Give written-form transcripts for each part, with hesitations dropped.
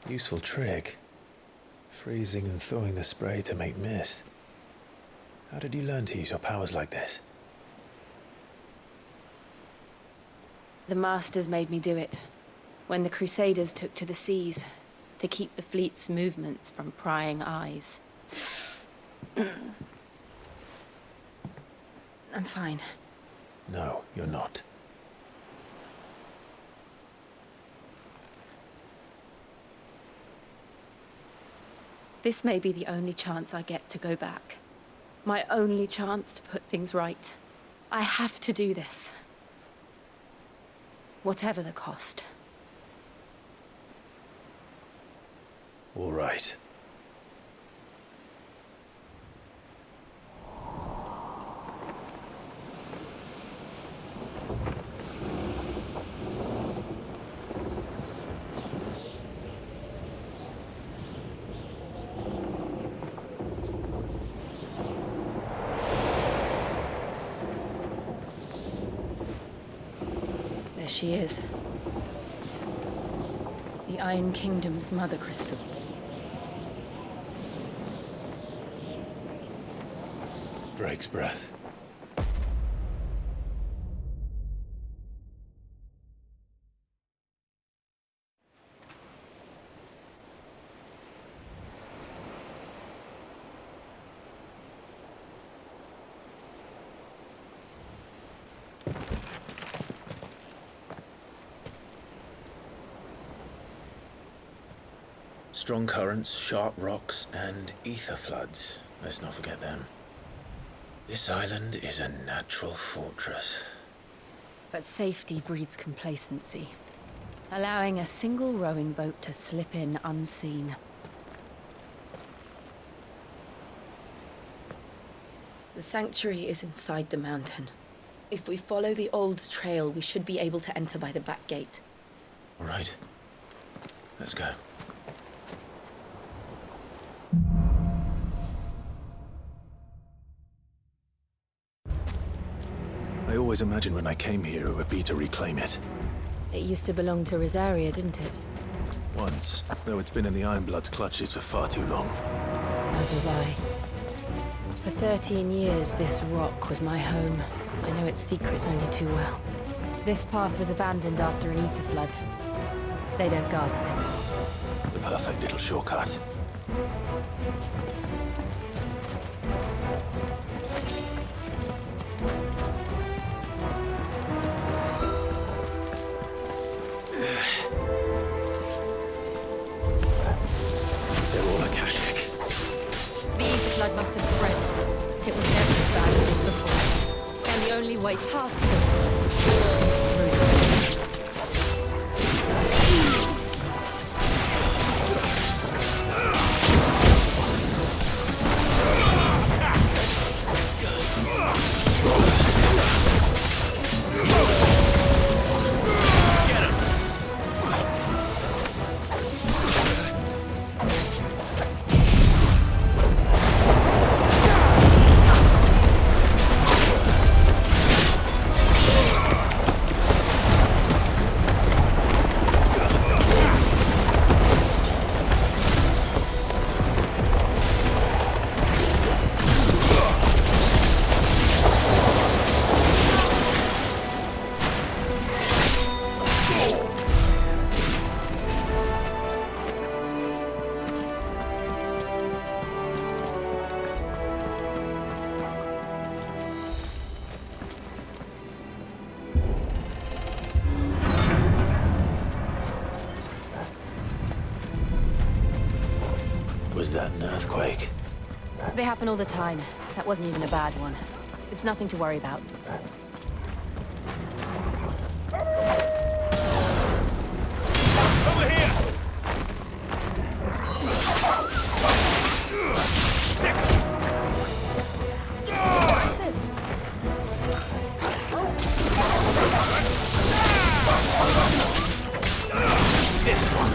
Useful trick. Freezing and thawing the spray to make mist. How did you learn to use your powers like this? The Masters made me do it. When the Crusaders took to the seas, to keep the fleet's movements from prying eyes. I'm fine. No, you're not. This may be the only chance I get to go back. My only chance to put things right. I have to do this. Whatever the cost. All right. There she is. The Iron Kingdom's mother crystal. Drake's breath. Strong currents, sharp rocks, and ether floods. Let's not forget them. This island is a natural fortress. But safety breeds complacency. Allowing a single rowing boat to slip in unseen. The sanctuary is inside the mountain. If we follow the old trail, we should be able to enter by the back gate. All right. Let's go. I always imagined when I came here it would be to reclaim it. It used to belong to Rosaria, didn't it? Once, though it's been in the Ironblood's clutches for far too long. As was I. For 13 years, this rock was my home. I know its secrets only too well. This path was abandoned after an ether flood. They don't guard it anymore. The perfect little shortcut. Blood must have spread. It was never as bad as this looks like. And the only way past them is through. Was that an earthquake? They happen all the time. That wasn't even a bad one. It's nothing to worry about. Over here! Impressive. This one!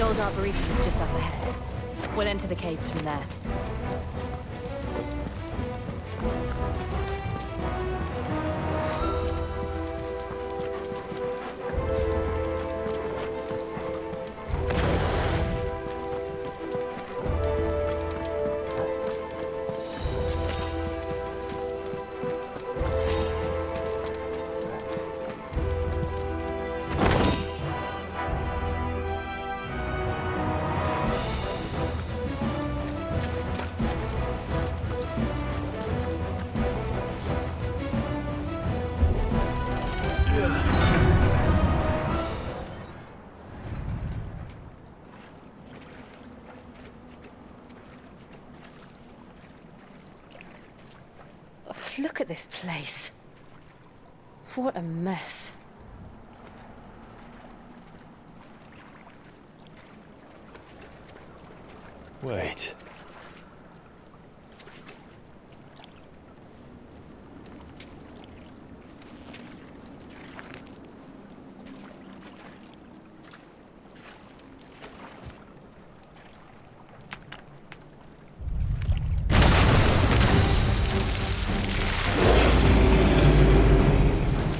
old arboretum is just up ahead. We'll enter the caves from there. Look at this place. What a mess. Wait.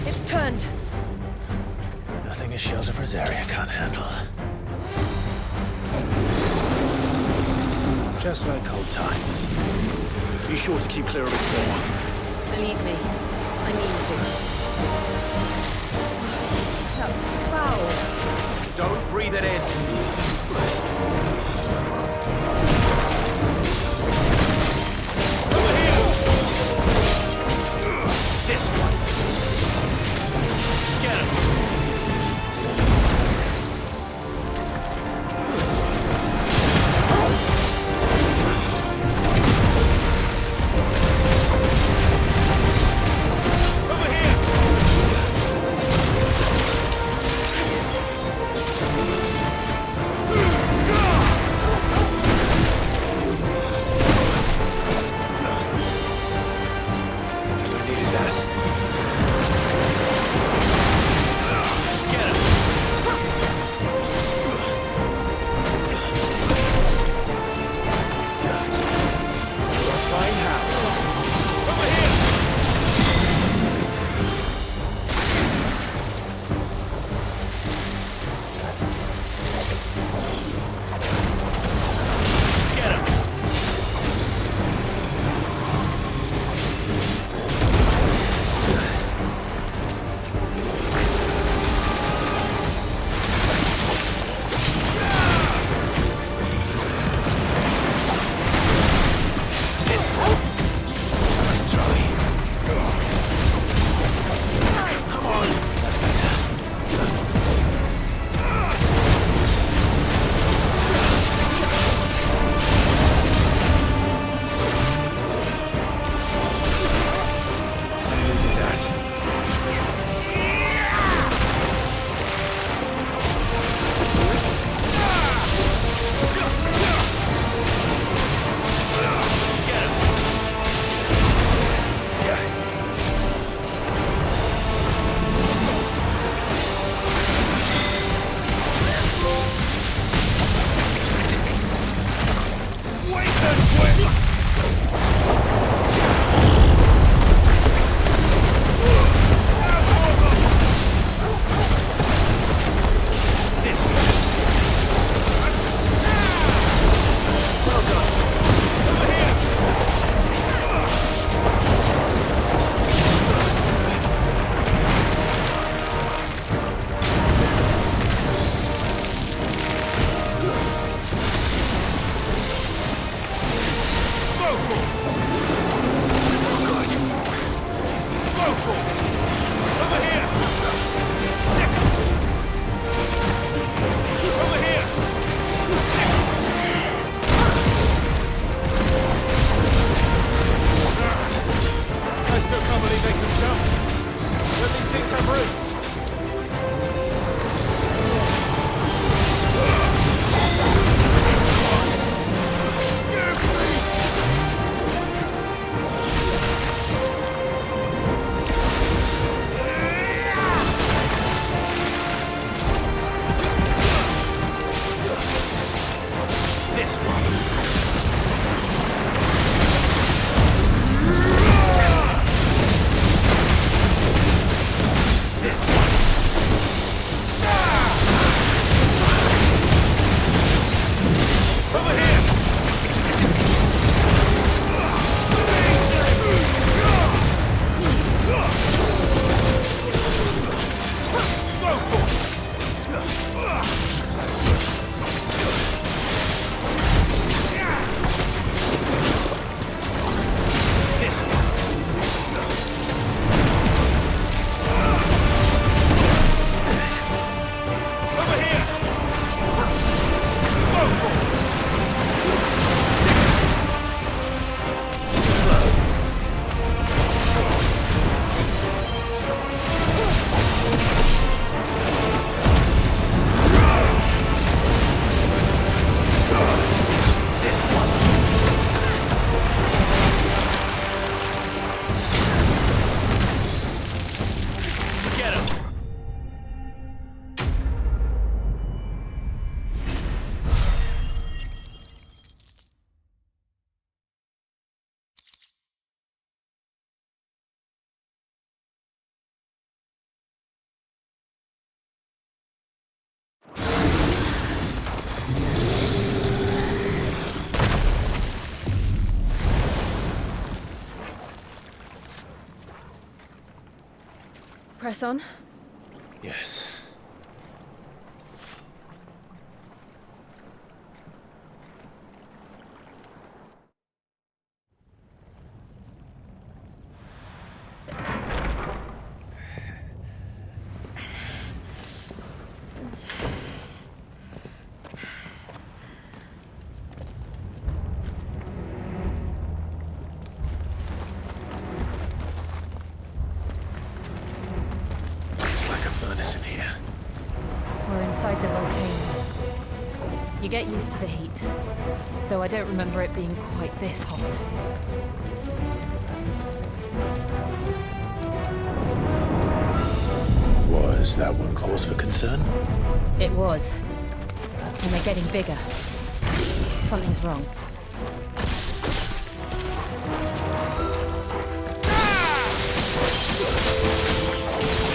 It's turned. Nothing a shelter for his area can't handle. Just like old times. Be sure to keep clear of his spawn. Believe me, I mean to. That's foul. Don't breathe it in. Over here! This one. Get him. Over here! Press on. Yes. It's like a furnace in here. We're inside the volcano. You get used to the heat, though I don't remember it being quite this hot. Was that one cause for concern? It was. And they're getting bigger. Something's wrong.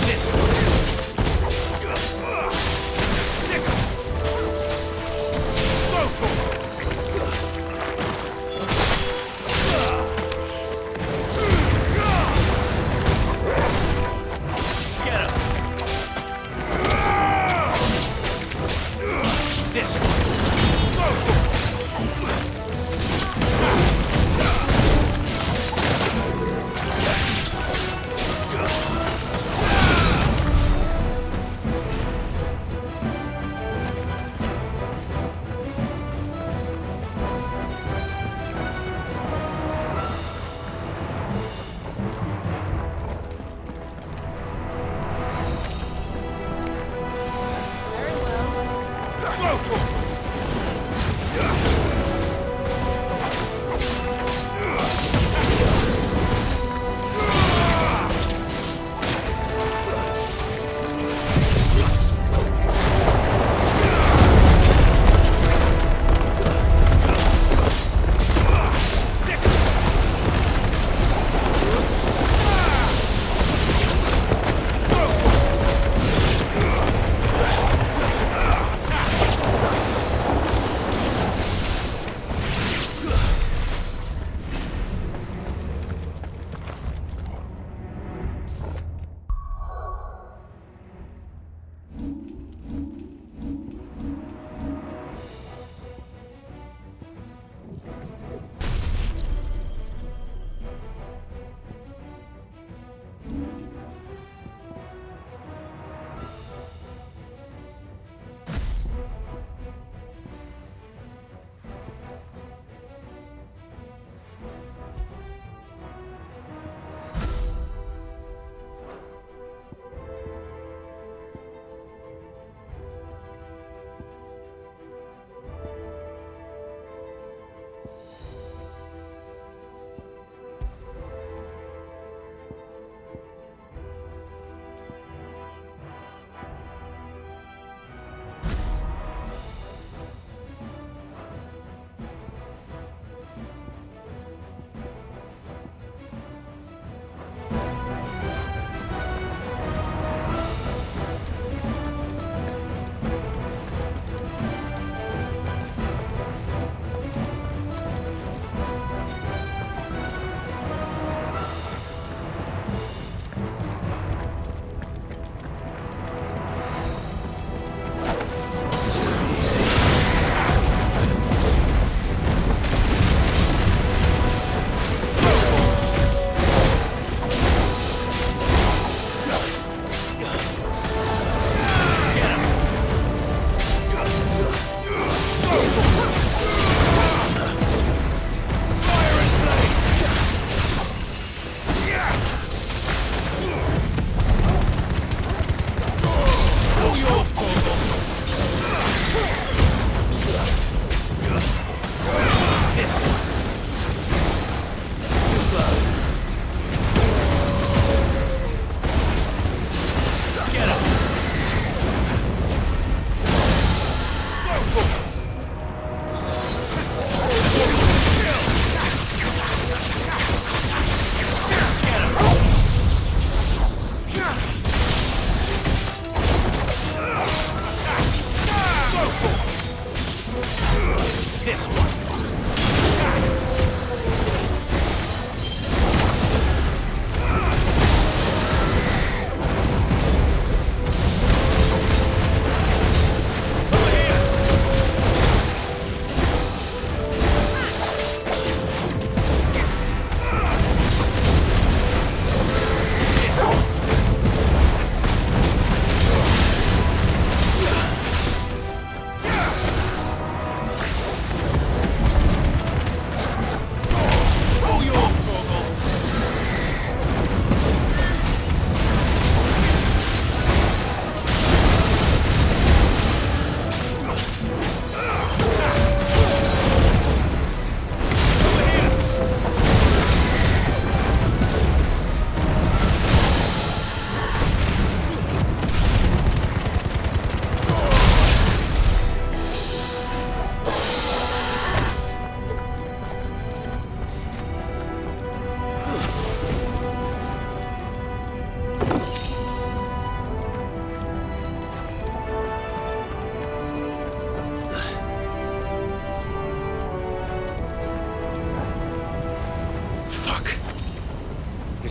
This one. Get him. This one.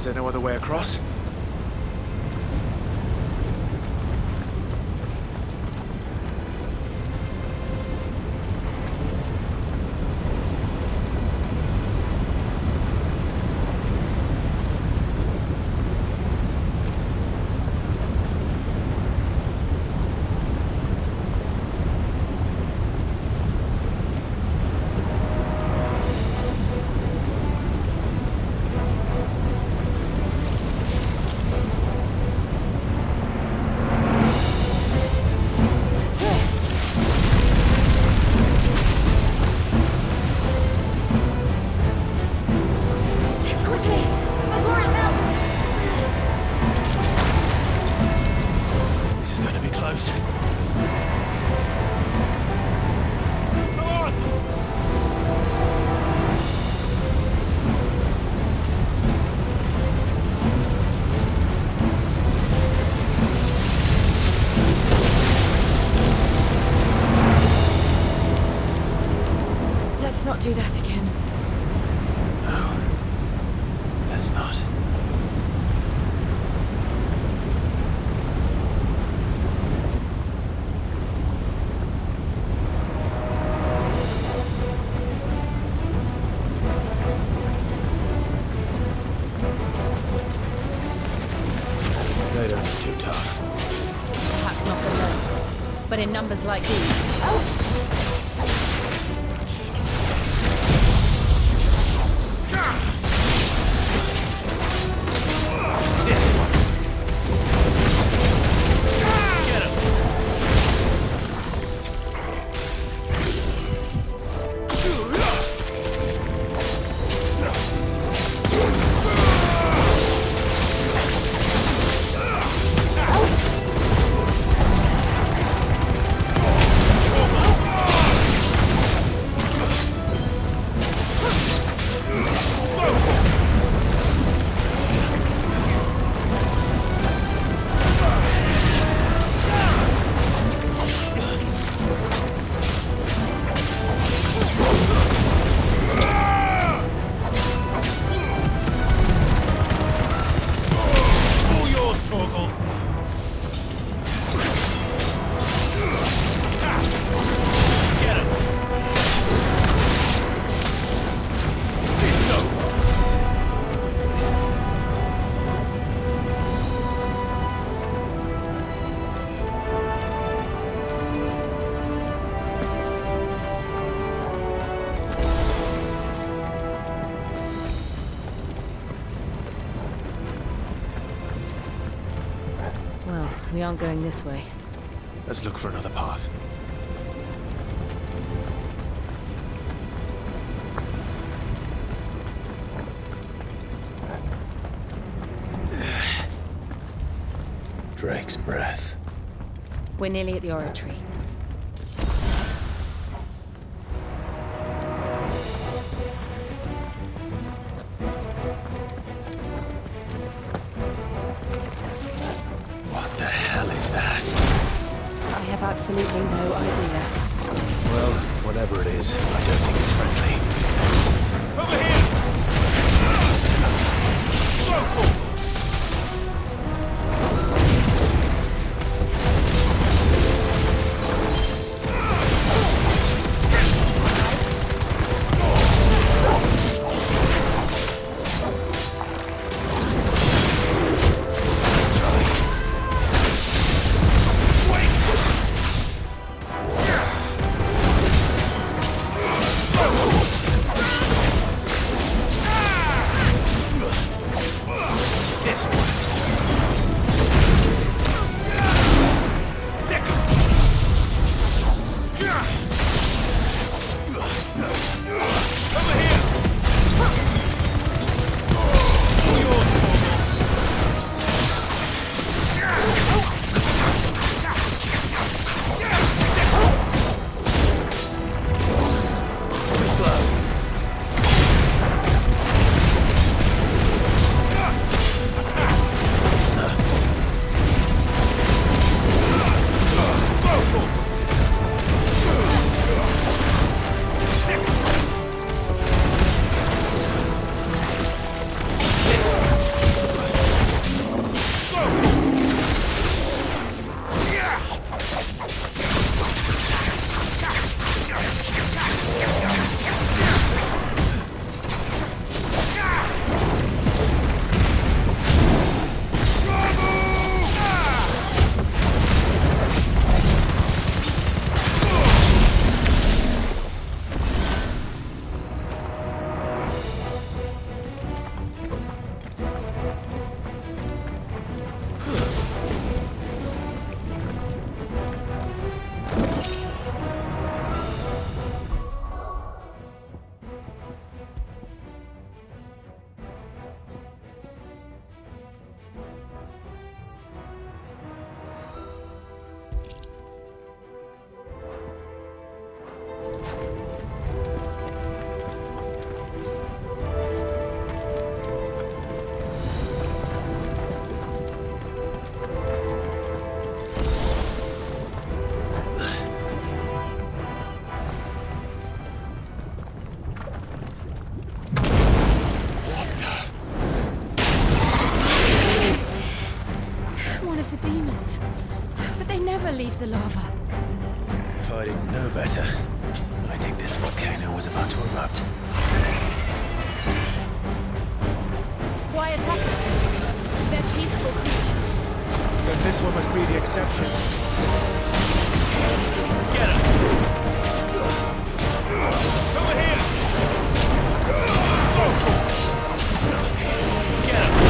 Is there no other way across? Quickly, before it melts! This is going to be close. Come on! Let's not do that again. No. Let's not. They don't look too tough. Perhaps not alone. But in numbers like these. This one. Get him. All yours, Torgal. Get him. It's over. Well, we aren't going this way. Let's look for another path. Drake's breath. We're nearly at the oratory. What the hell is that? I have absolutely no idea. Well, whatever it is, I don't think it's friendly. Over here. Go. never leave the lava. If I didn't know better, I think this volcano was about to erupt. Why attack us then? They're peaceful creatures. Then this one must be the exception. Get him! Over here! Get him!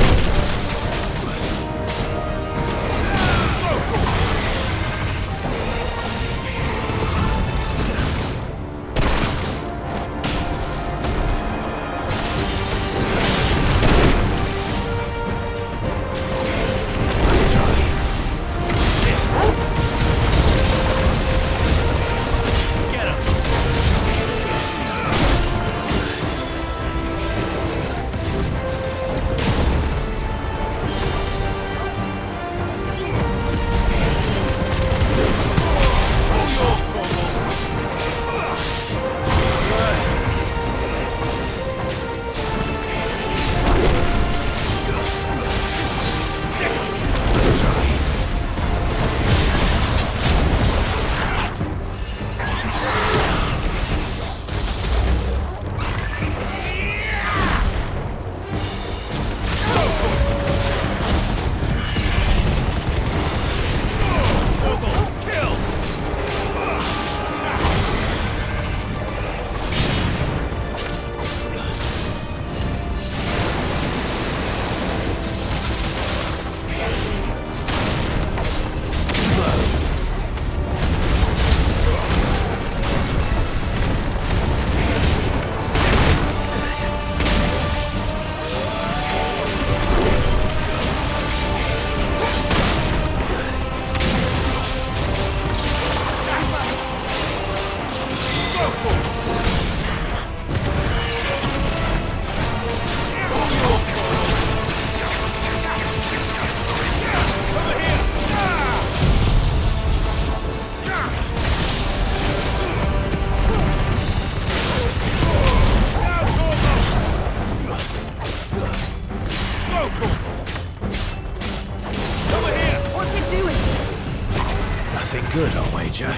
Nothing good, I'll wager.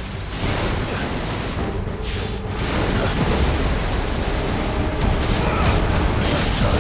Let's try.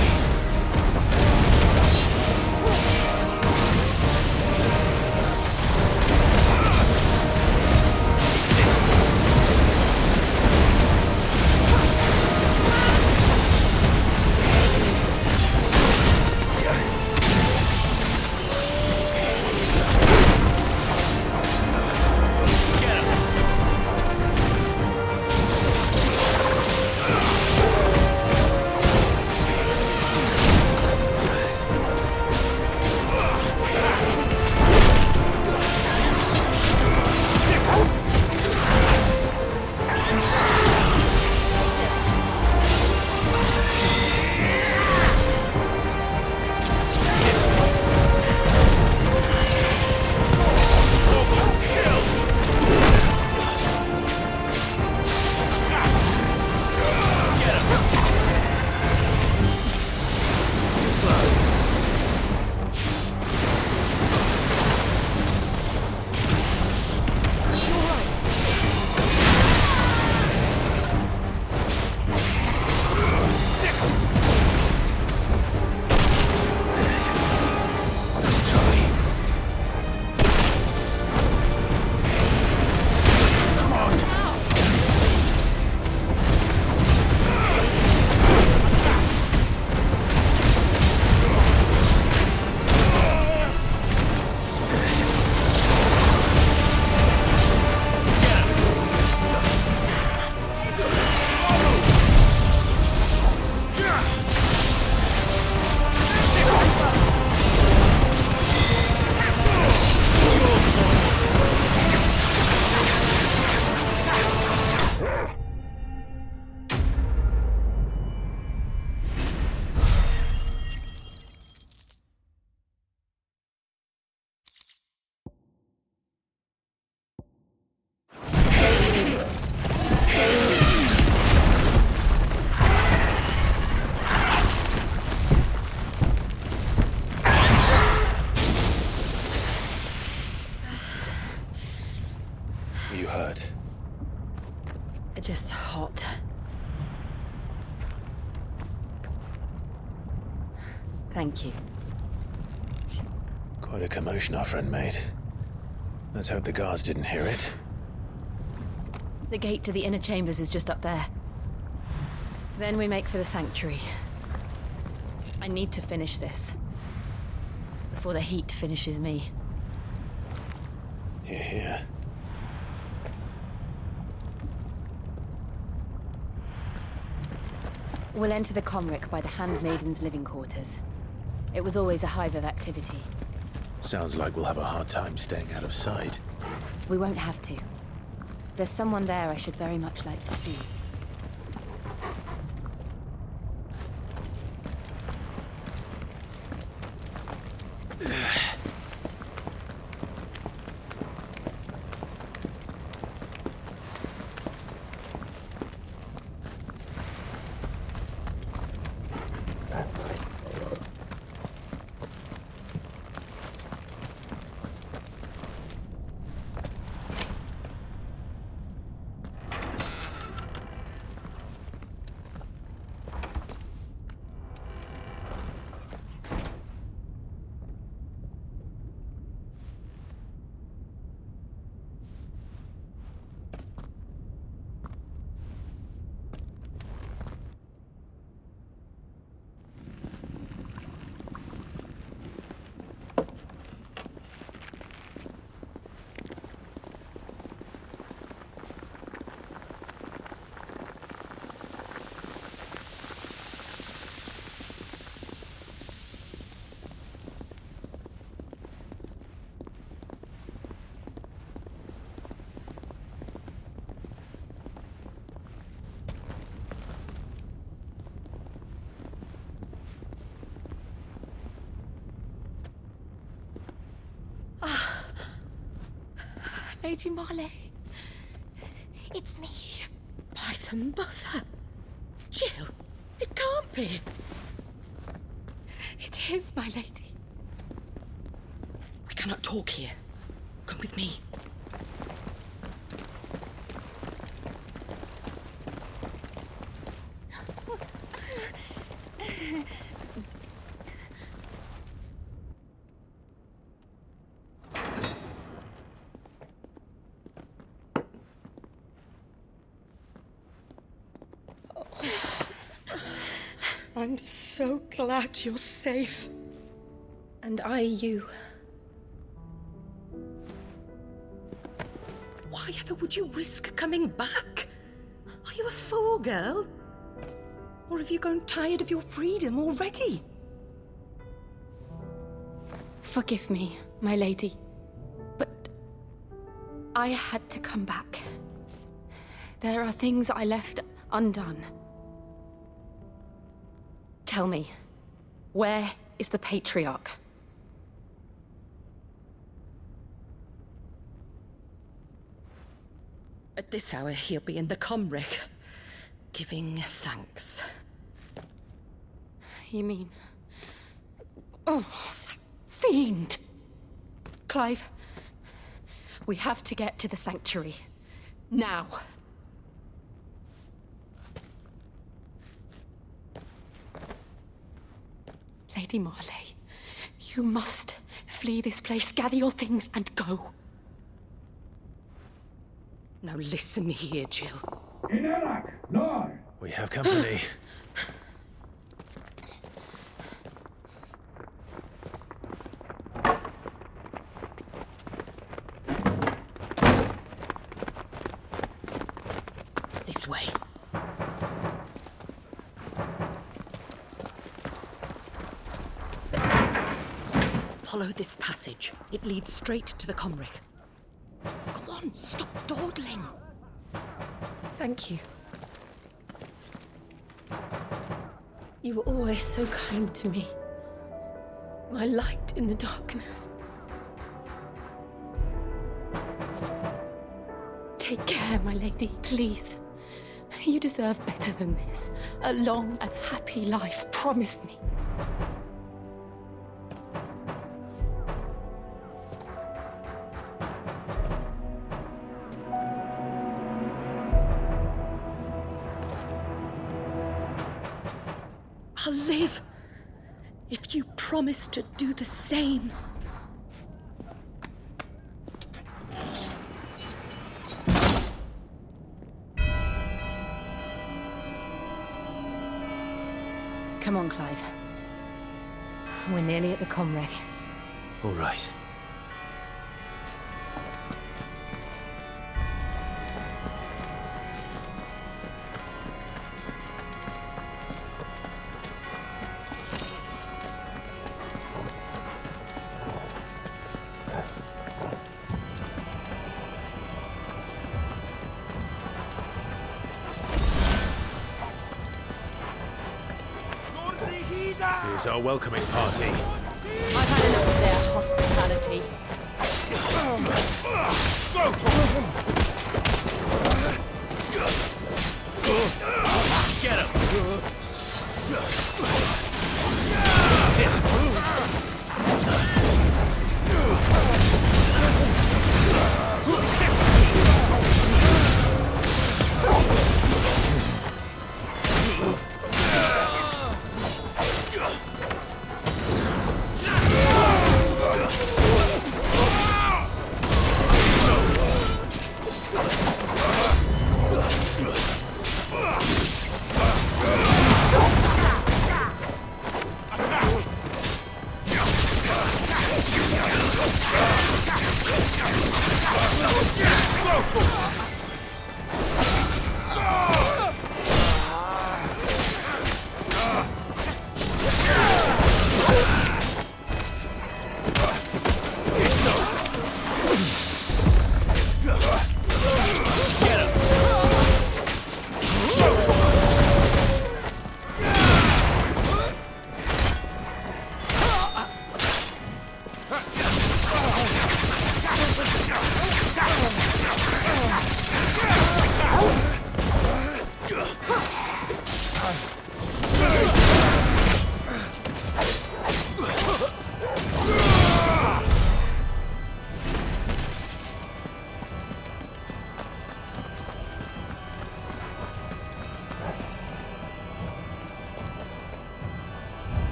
You hurt? Just hot. Thank you. Quite a commotion our friend made. Let's hope the guards didn't hear it. The gate to the inner chambers is just up there. Then we make for the sanctuary. I need to finish this. Before the heat finishes me. Hear, hear. We'll enter the Comric by the Handmaiden's living quarters. It was always a hive of activity. Sounds like we'll have a hard time staying out of sight. We won't have to. There's someone there I should very much like to see. Lady Marley. It's me. By the mother. Jill, it can't be. It is, my lady. We cannot talk here. Come with me. I'm so glad you're safe. And I you. Why ever would you risk coming back? Are you a fool, girl? Or have you grown tired of your freedom already? Forgive me, my lady. But I had to come back. There are things I left undone. Tell me, where is the Patriarch? At this hour, he'll be in the Comric, giving thanks. You mean... Oh, that fiend! Clive, we have to get to the sanctuary. Now. Lady Marley, you must flee this place, gather your things, and go. Now listen here, Jill. We have company. This way. Follow this passage. It leads straight to the Comric. Go on, stop dawdling. Thank you. You were always so kind to me. My light in the darkness. Take care, my lady, please. You deserve better than this. A long and happy life, promise me. I'll live if you promise to do the same. Come on, Clive. We're nearly at the comwreck. All right. Here's our welcoming party. I've had enough of their hospitality. Get him!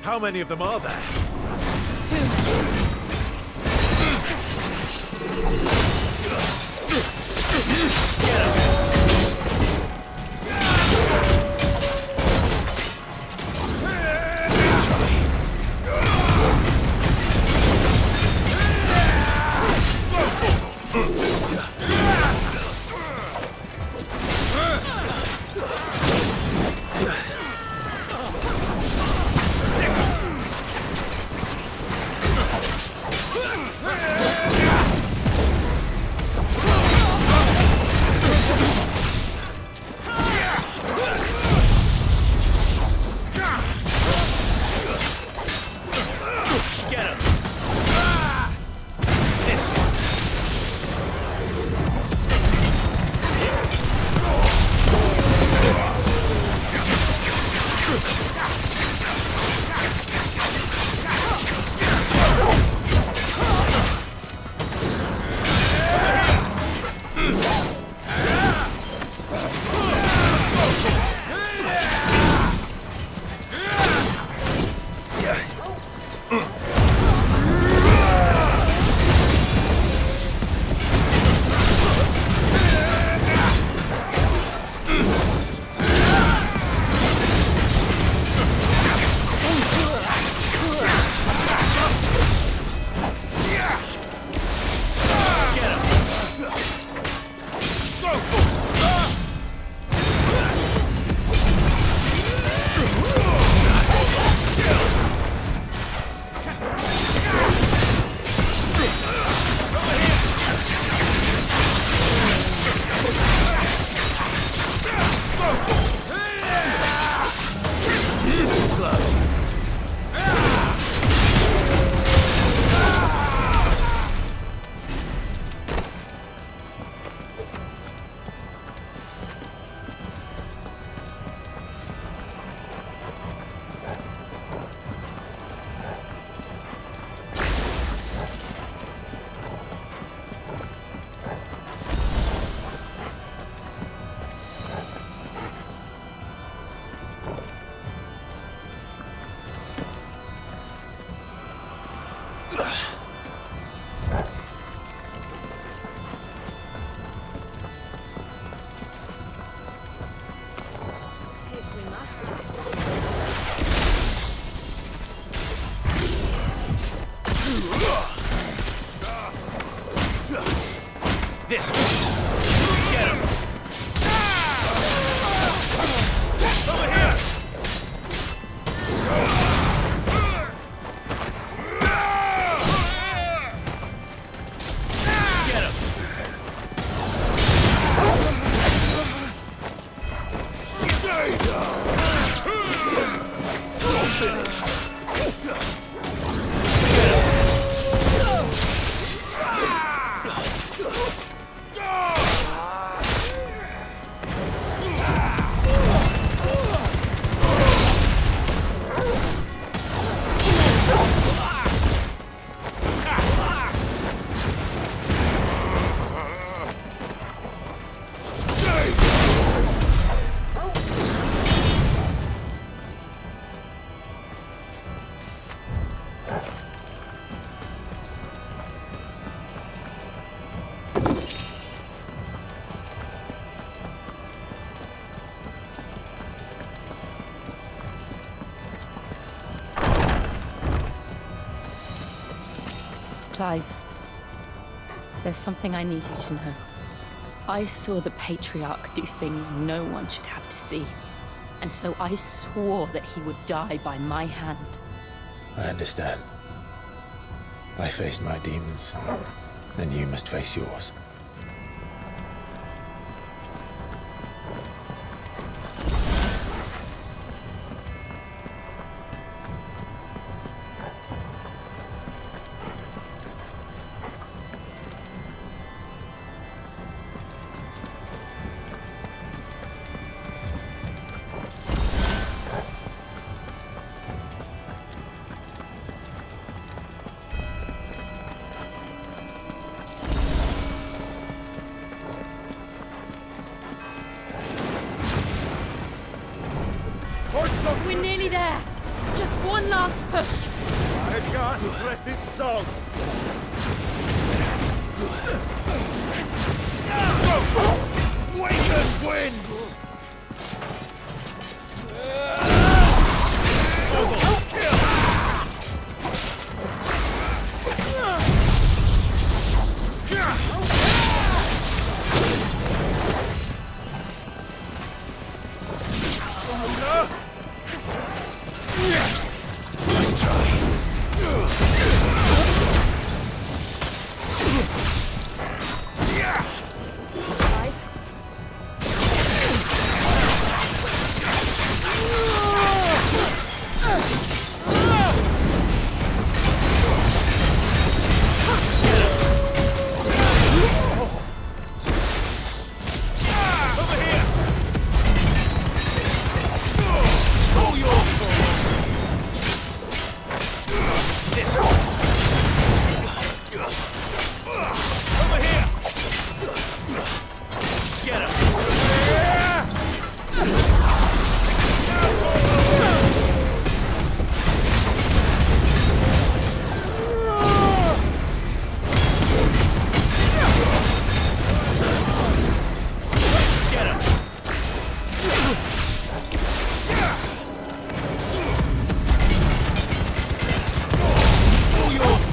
How many of them are there? Too many. Clive, there's something I need you to know. I saw the Patriarch do things no one should have to see. And so I swore that he would die by my hand. I understand. I faced my demons, then you must face yours. We're nearly there. Just one last push. I can't let this song. Waken winds! Nice try. Clive? Over here! All yours! This one! Over here! Get him! Get him! All yours,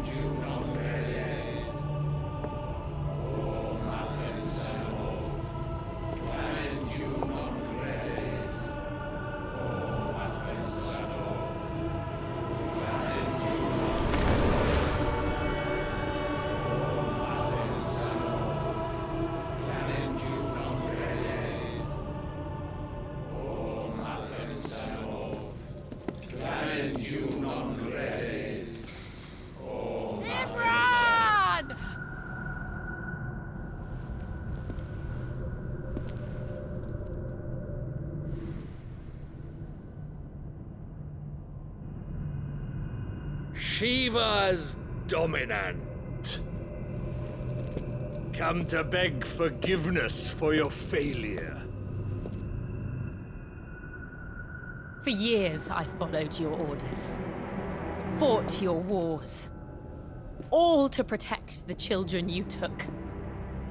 Junon Shiva's dominant. Come to beg forgiveness for your failure. For years, I followed your orders, fought your wars, all to protect the children you took,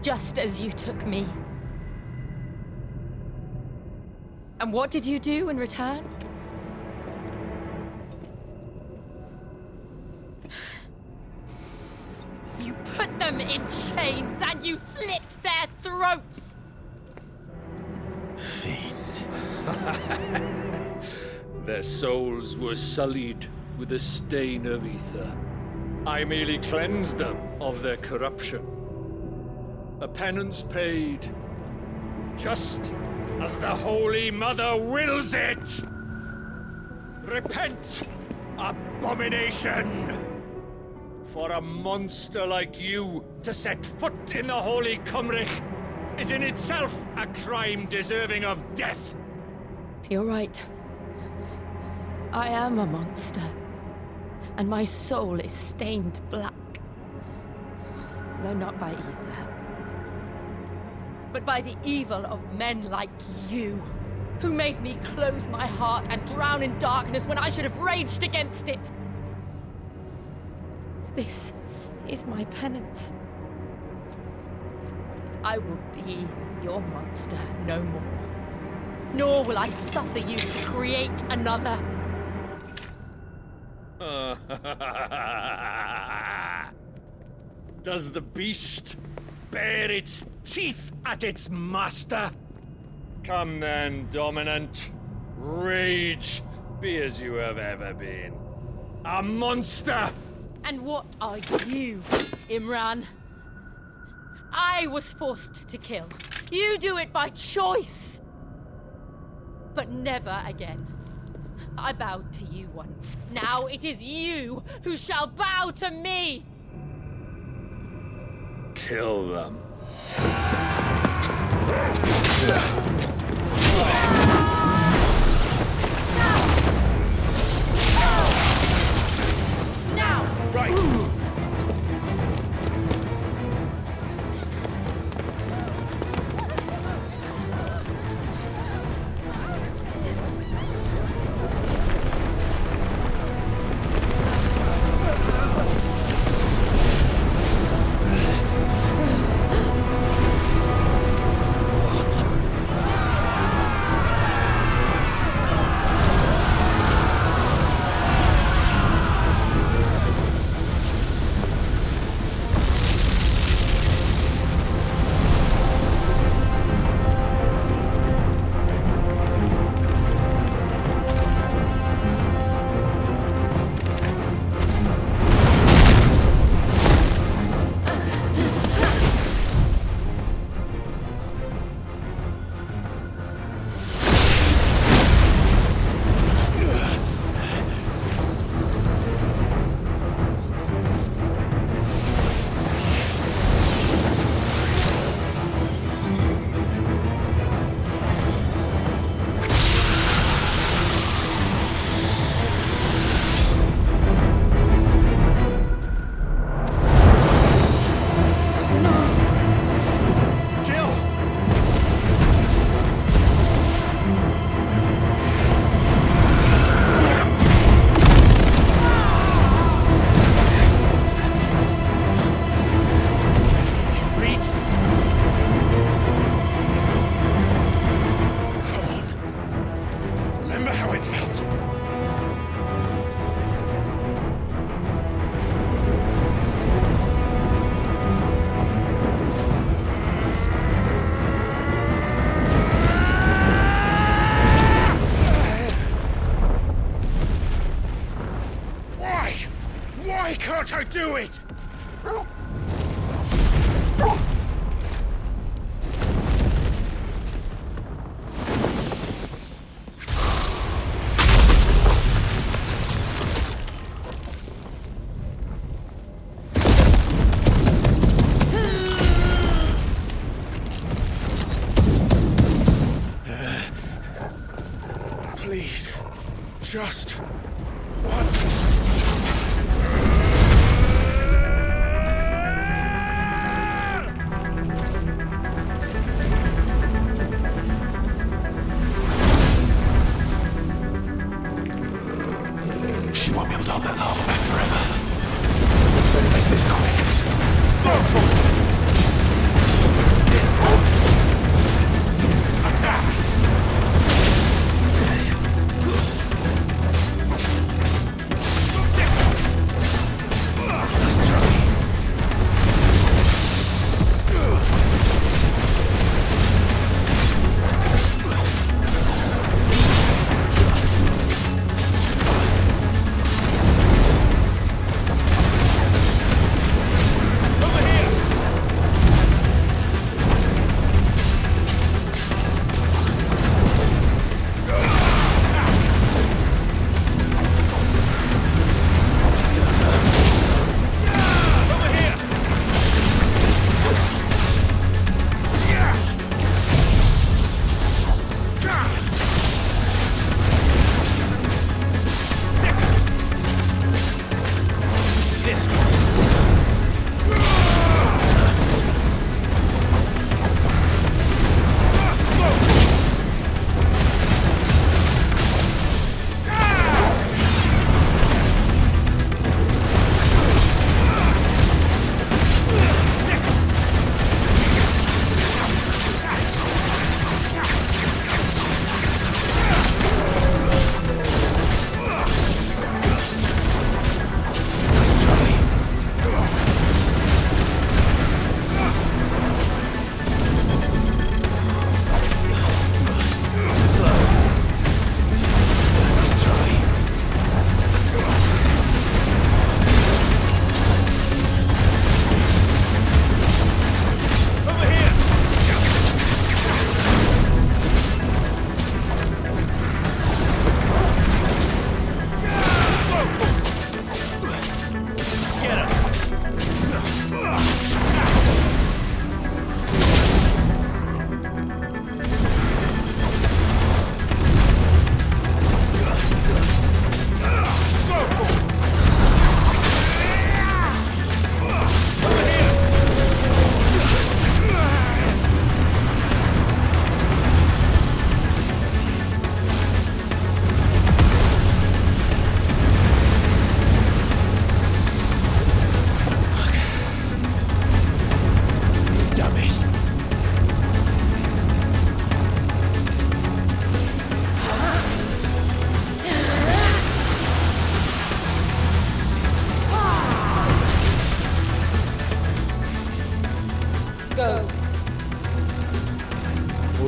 just as you took me. And what did you do in return? You put them in chains and you slit their throats! Fiend. Their souls were sullied with a stain of ether. I merely cleansed them of their corruption. A penance paid, just as the Holy Mother wills it! Repent, abomination! For a monster like you to set foot in the Holy Cymric is in itself a crime deserving of death! You're right. I am a monster. And my soul is stained black. Though not by ether. But by the evil of men like you, who made me close my heart and drown in darkness when I should have raged against it. This is my penance. I will be your monster no more. Nor will I suffer you to create another. Does the beast bare its teeth at its master? Come then, dominant. Rage, be as you have ever been. A monster! And what are you, Imran? I was forced to kill. You do it by choice. But never again. I bowed to you once. Now it is you who shall bow to me! Kill them. Now! Right! Can't I do it? Please, just once.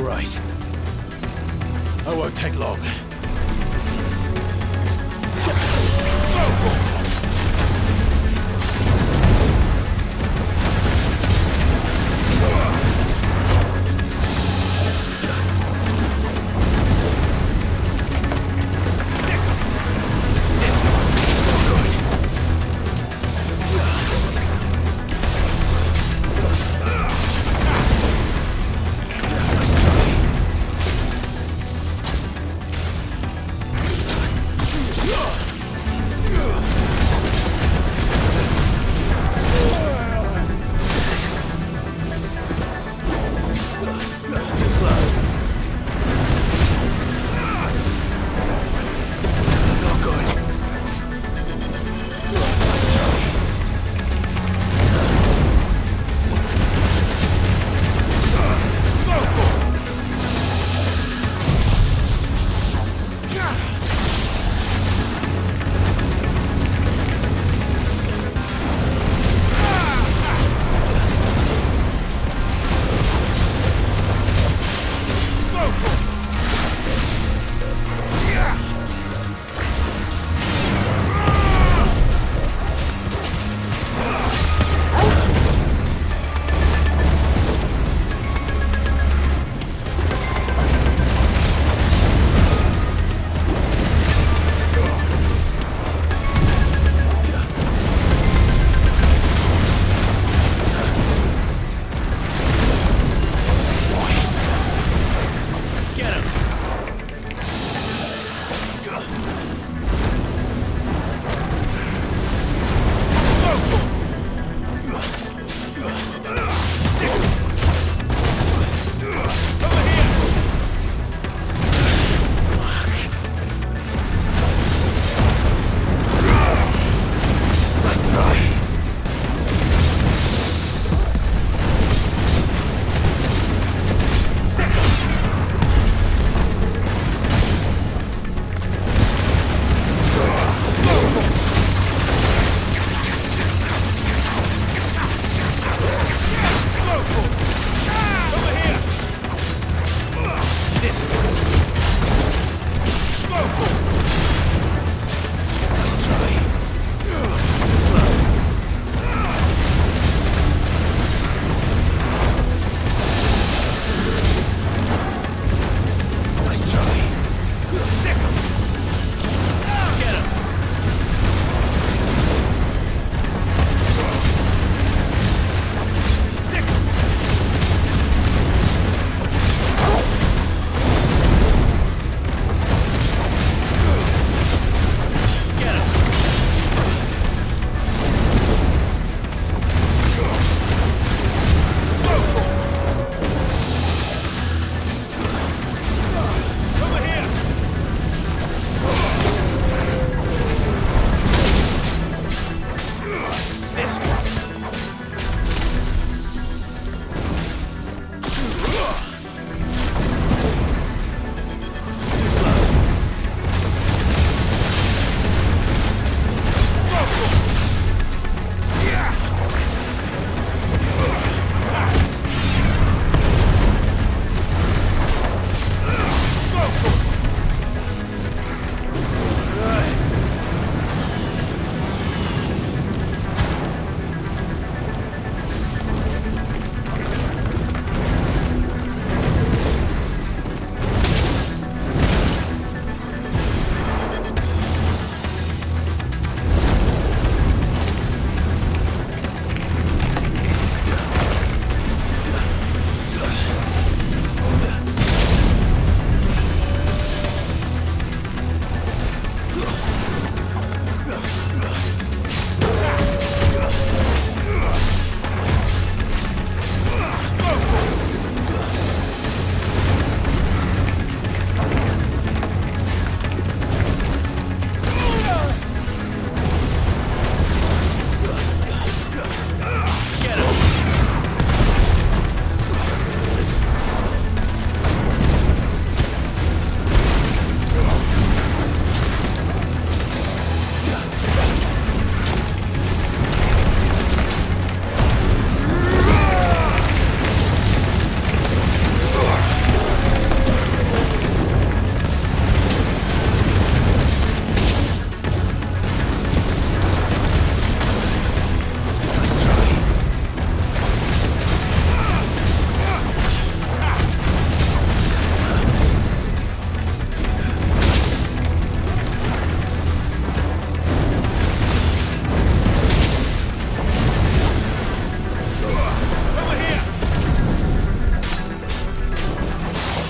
right. I won't take long.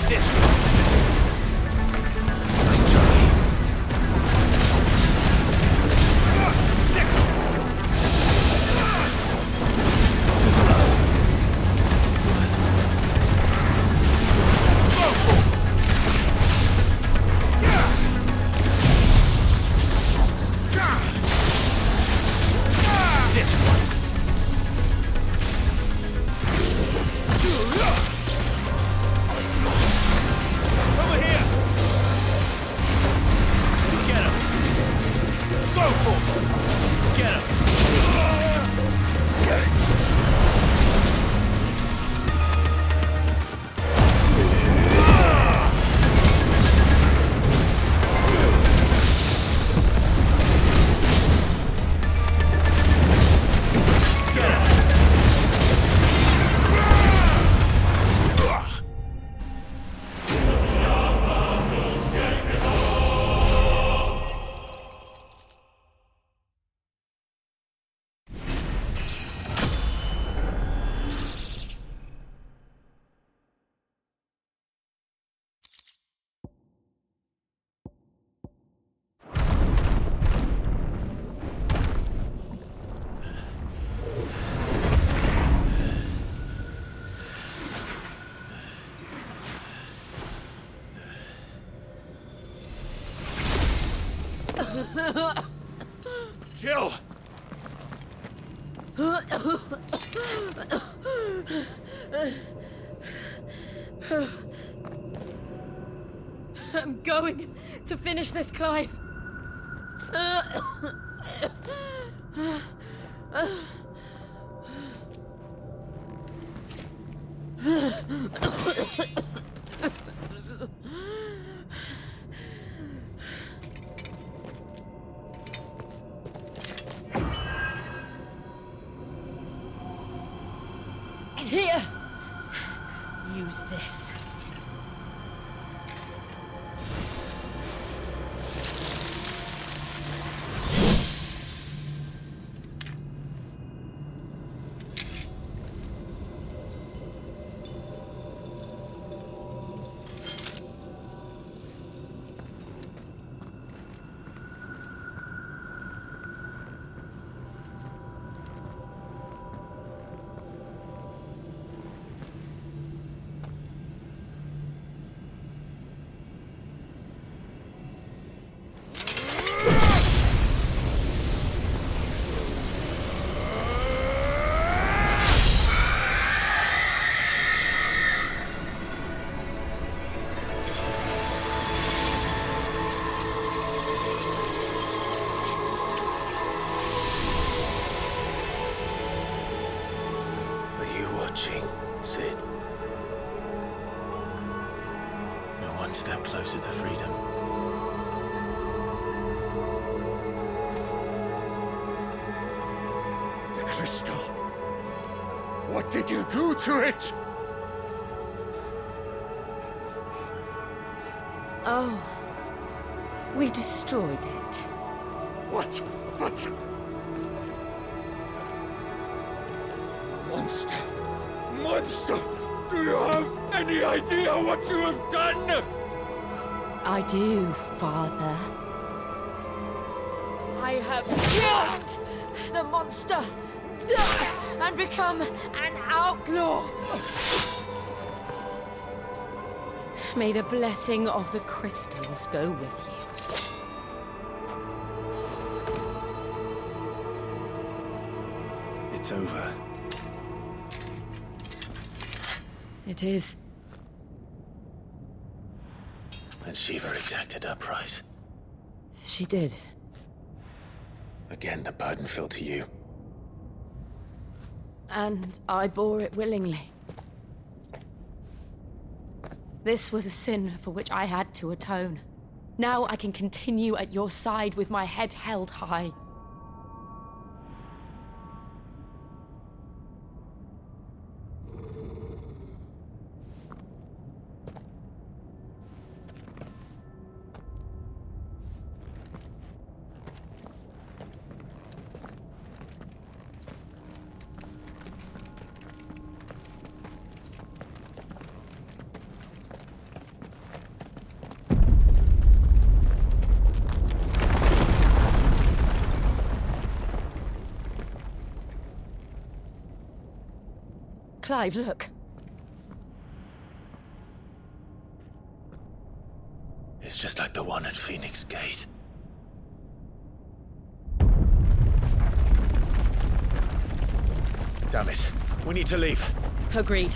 This one. Nice try. Too slow. This one. Over here! Get him! Go for it! Get him! Get him! Jill! I'm going to finish this, Clive. Here! Use this. Sid. We're one step closer to freedom. The crystal. What did you do to it? Oh, we destroyed it. What? But... Monster! Monster! Do you have any idea what you have done? I do, Father. I have killed the monster and become an outlaw. May the blessing of the crystals go with you. It's over. It is. And Shiva exacted her price. She did. Again, the burden fell to you. And I bore it willingly. This was a sin for which I had to atone. Now I can continue at your side with my head held high. Clive, look. It's just like the one at Phoenix Gate. Damn it. We need to leave. Agreed.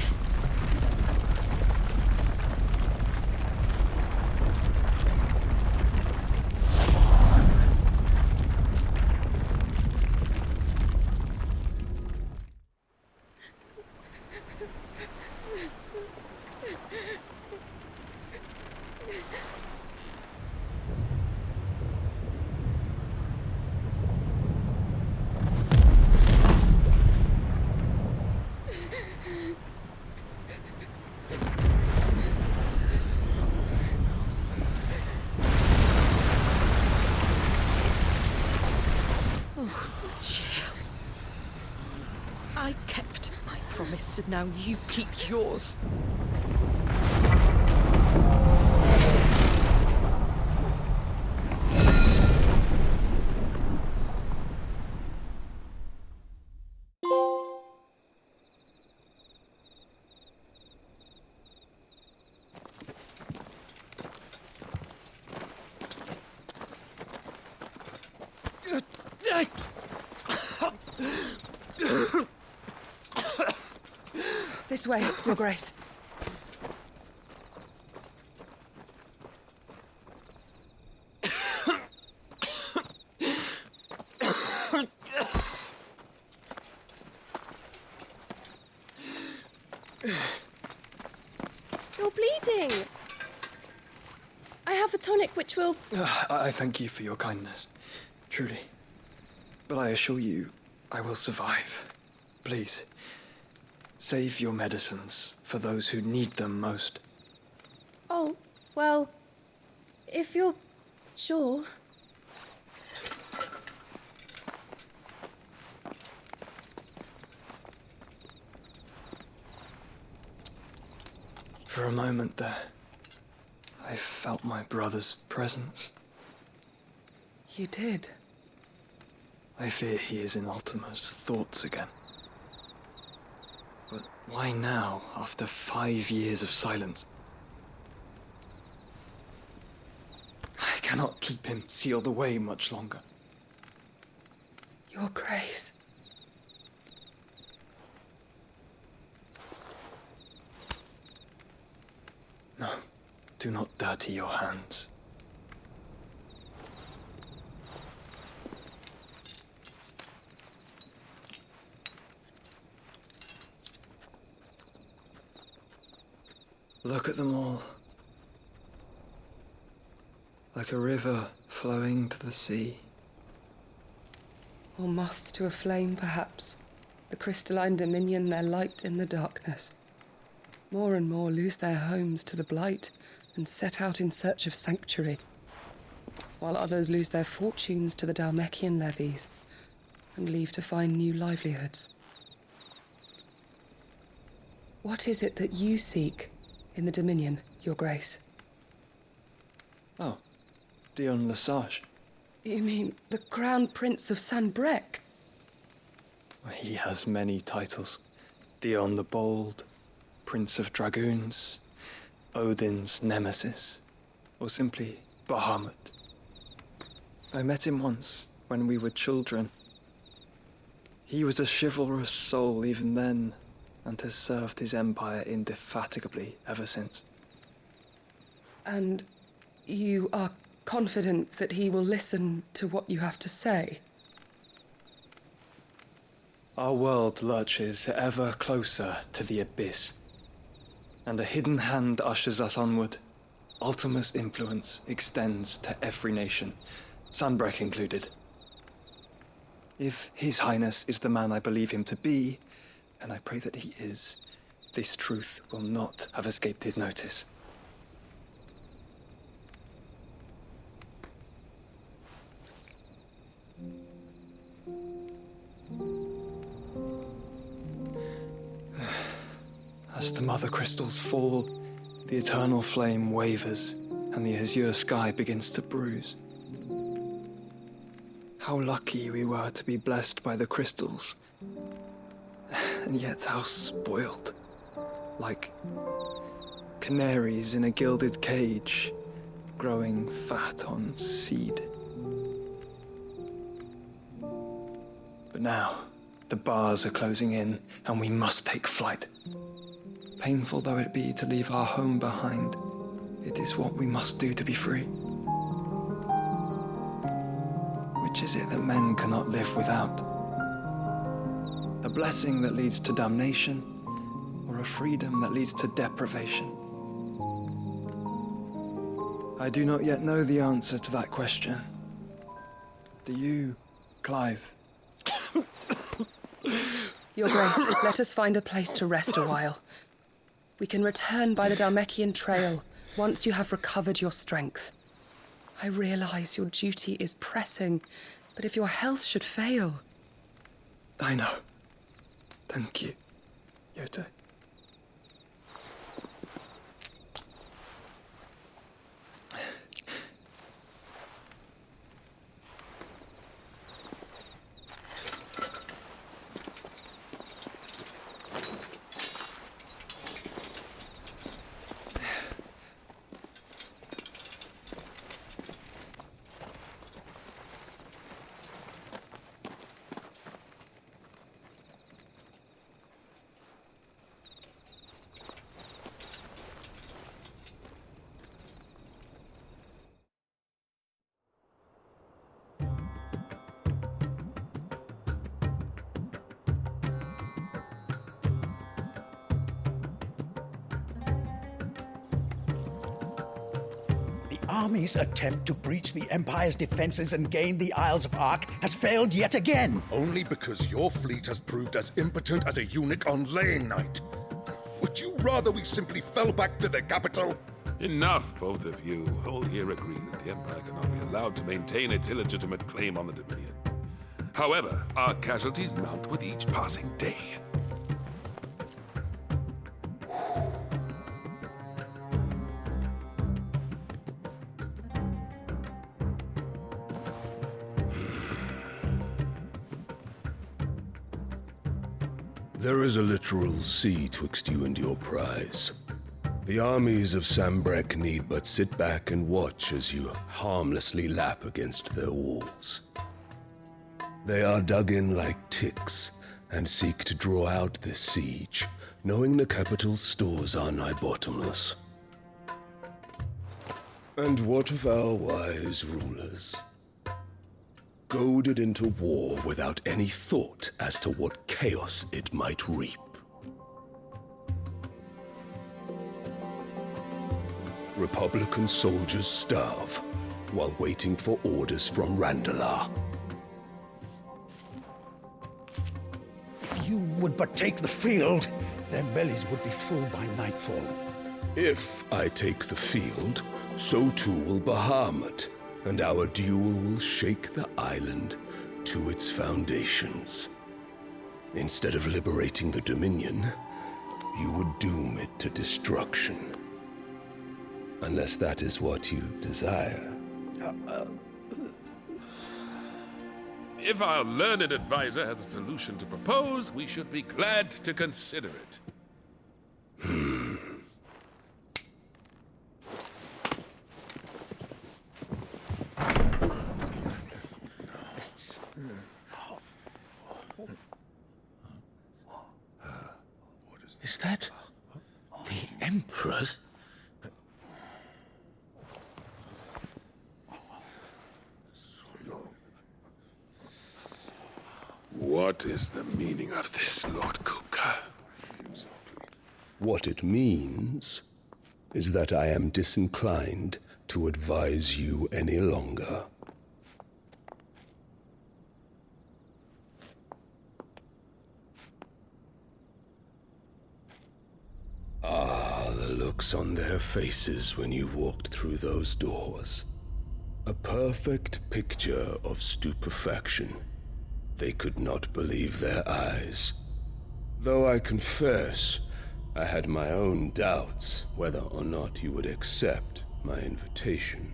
I kept my promise, and now you keep yours. This way, Your Grace. You're bleeding. I have a tonic which will... I thank you for your kindness, truly. But I assure you, I will survive. Please, save your medicines for those who need them most. Oh, well, if you're sure. For a moment there, I felt my brother's presence. You did? I fear he is in Ultima's thoughts again. But why now, after 5 years of silence? I cannot keep him sealed away much longer. Your Grace. No, do not dirty your hands. Look at them all. Like a river flowing to the sea. Or moths to a flame, perhaps. The crystalline dominion their light in the darkness. More and more lose their homes to the blight and set out in search of sanctuary, while others lose their fortunes to the Dalmekian levies and leave to find new livelihoods. What is it that you seek in the Dominion, Your Grace? Oh, Dion Lesage. You mean the Crown Prince of Sanbrec? He has many titles. Dion the Bold, Prince of Dragoons, Odin's Nemesis, or simply Bahamut. I met him once, when we were children. He was a chivalrous soul even then, and has served his empire indefatigably ever since. And you are confident that he will listen to what you have to say? Our world lurches ever closer to the abyss, and a hidden hand ushers us onward. Ultima's influence extends to every nation, Sanbrec included. If His Highness is the man I believe him to be, and I pray that he is, this truth will not have escaped his notice. As the mother crystals fall, the eternal flame wavers, and the azure sky begins to bruise. How lucky we were to be blessed by the crystals. and yet how spoiled. Like canaries in a gilded cage, growing fat on seed. But now, the bars are closing in, and we must take flight. Painful though it be to leave our home behind, it is what we must do to be free. Which is it that men cannot live without? A blessing that leads to damnation, or a freedom that leads to deprivation? I do not yet know the answer to that question. Do you, Clive? Your Grace, let us find a place to rest a while. We can return by the Dalmekian trail once you have recovered your strength. I realize your duty is pressing, but if your health should fail... I know. Thank you, Yote. Army's attempt to breach the Empire's defenses and gain the Isles of Ark has failed yet again. Only because your fleet has proved as impotent as a eunuch on laying night. Would you rather we simply fell back to the capital? Enough, both of you. All here agree that the Empire cannot be allowed to maintain its illegitimate claim on the Dominion. However, our casualties mount with each passing day. There is a literal sea twixt you and your prize. The armies of Sambrek need but sit back and watch as you harmlessly lap against their walls. They are dug in like ticks and seek to draw out this siege, knowing the capital's stores are nigh bottomless. And what of our wise rulers? Goaded into war without any thought as to what chaos it might reap. Republican soldiers starve while waiting for orders from Randalar. If you would but take the field, their bellies would be full by nightfall. If I take the field, so too will Bahamut, and our duel will shake the island to its foundations. Instead of liberating the Dominion, you would doom it to destruction. Unless that is what you desire. If our learned advisor has a solution to propose, we should be glad to consider it. Is that the Emperor's? What is the meaning of this, Lord Kupka? What it means is that I am disinclined to advise you any longer. The looks on their faces when you walked through those doors. A perfect picture of stupefaction. They could not believe their eyes. Though I confess, I had my own doubts whether or not you would accept my invitation.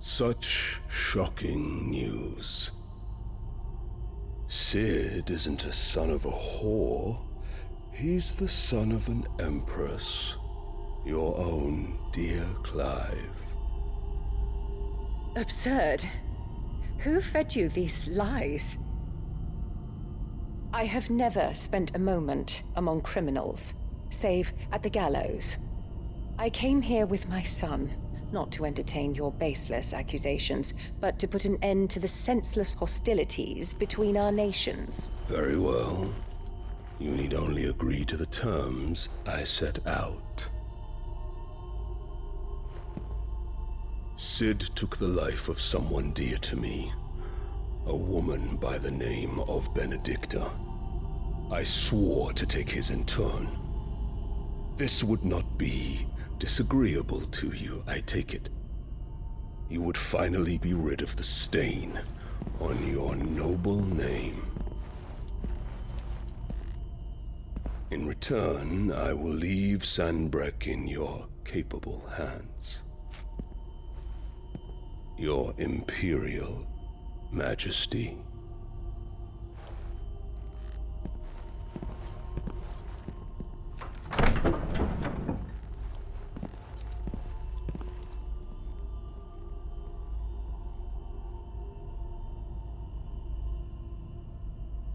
Such shocking news. Sid isn't a son of a whore. He's the son of an empress. Your own dear Clive. Absurd. Who fed you these lies? I have never spent a moment among criminals, save at the gallows. I came here with my son, not to entertain your baseless accusations, but to put an end to the senseless hostilities between our nations. Very well. You need only agree to the terms I set out. Sid took the life of someone dear to me, a woman by the name of Benedicta. I swore to take his in turn. This would not be disagreeable to you, I take it. You would finally be rid of the stain on your noble name. In return, I will leave Sanbreque in your capable hands. Your Imperial Majesty.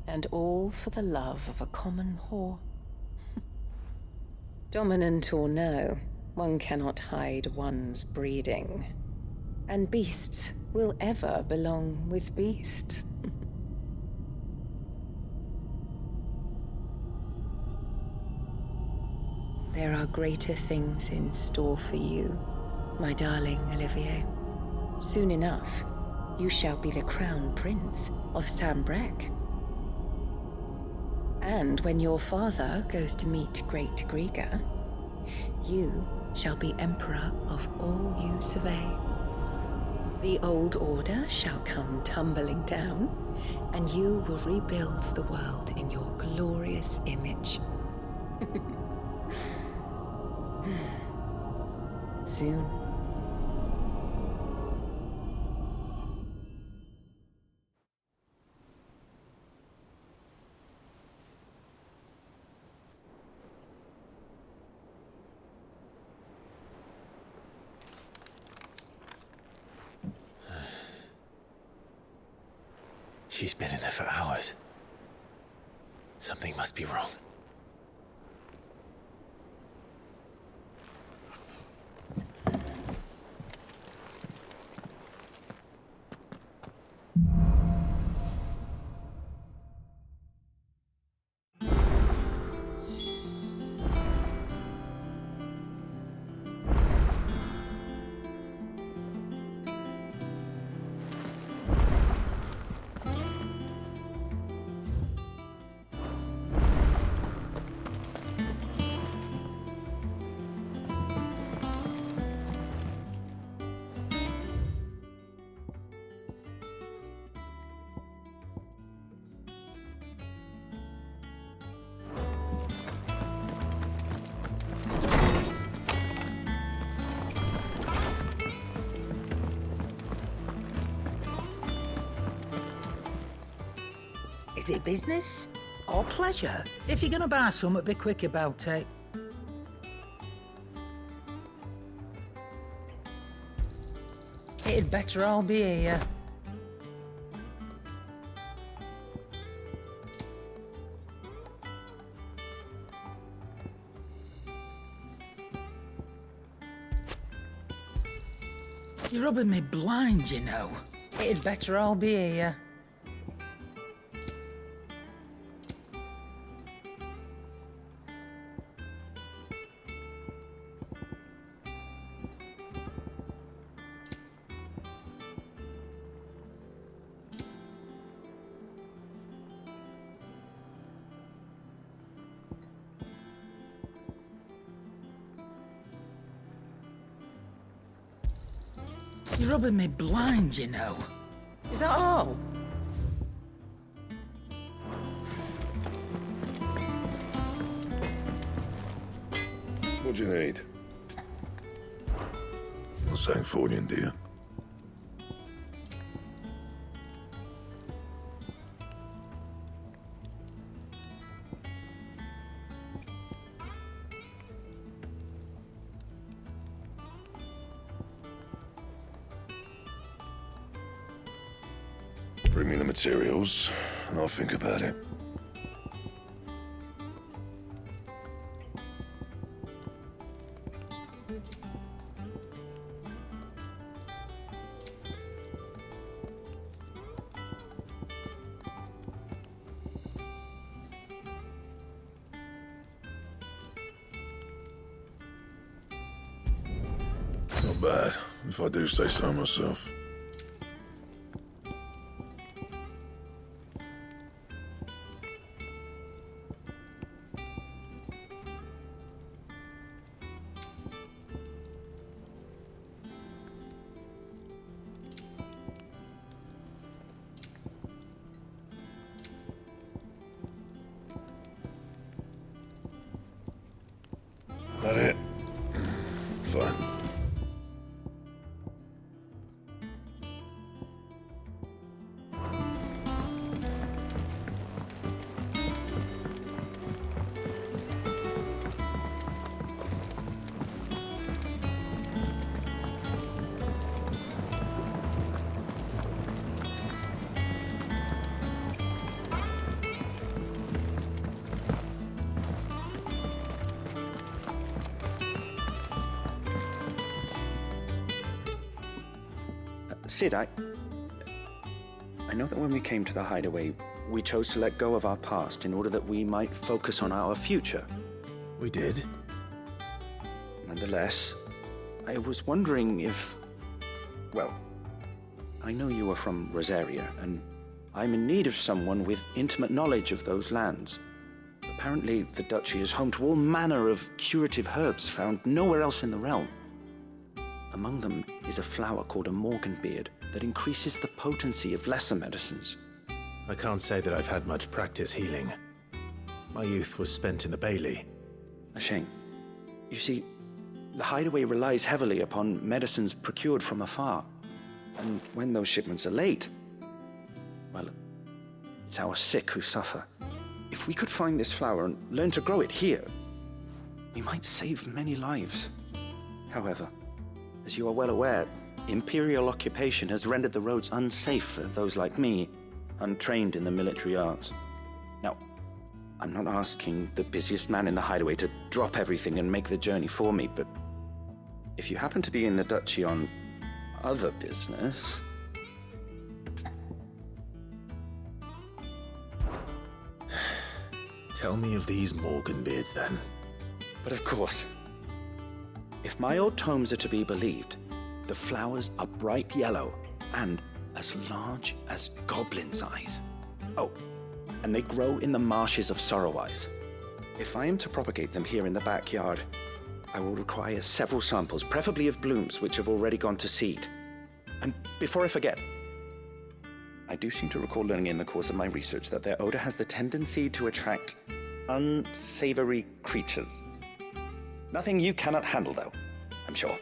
And all for the love of a common whore. Dominant or no, one cannot hide one's breeding. And beasts will ever belong with beasts. There are greater things in store for you, my darling Olivier. Soon enough, you shall be the crown prince of Sanbreque. And when your father goes to meet Great Griga, you shall be emperor of all you survey. The old order shall come tumbling down, and you will rebuild the world in your glorious image. Soon. She's been in there for hours. Something must be wrong. Is it business or pleasure? If you're gonna buy something, be quick about it. It'd better all be here. You're rubbing me blind, you know. It'd better all be here. You're rubbing me blind, you know. Is that all? What do you need? You're Sancfordian, do you? Bring me the materials, and I'll think about it. Not bad, if I do say so myself. That it? Fine. Sid, I know that when we came to the hideaway, we chose to let go of our past in order that we might focus on our future. We did? Nonetheless, I was wondering if... Well, I know you are from Rosaria, and I'm in need of someone with intimate knowledge of those lands. Apparently, the duchy is home to all manner of curative herbs found nowhere else in the realm. Among them is a flower called a morganbeard that increases the potency of lesser medicines. I can't say that I've had much practice healing. My youth was spent in the Bailey. A shame. You see, the hideaway relies heavily upon medicines procured from afar. And when those shipments are late, well, it's our sick who suffer. If we could find this flower and learn to grow it here, we might save many lives. However, as you are well aware, Imperial occupation has rendered the roads unsafe for those like me, untrained in the military arts. Now, I'm not asking the busiest man in the hideaway to drop everything and make the journey for me, but if you happen to be in the duchy on other business... Tell me of these morganbeards, then. But of course. If my old tomes are to be believed, the flowers are bright yellow and as large as goblins' eyes. Oh, and they grow in the marshes of Sorrowise. If I am to propagate them here in the backyard, I will require several samples, preferably of blooms which have already gone to seed. And before I forget, I do seem to recall learning in the course of my research that their odor has the tendency to attract unsavory creatures. Nothing you cannot handle, though, I'm sure.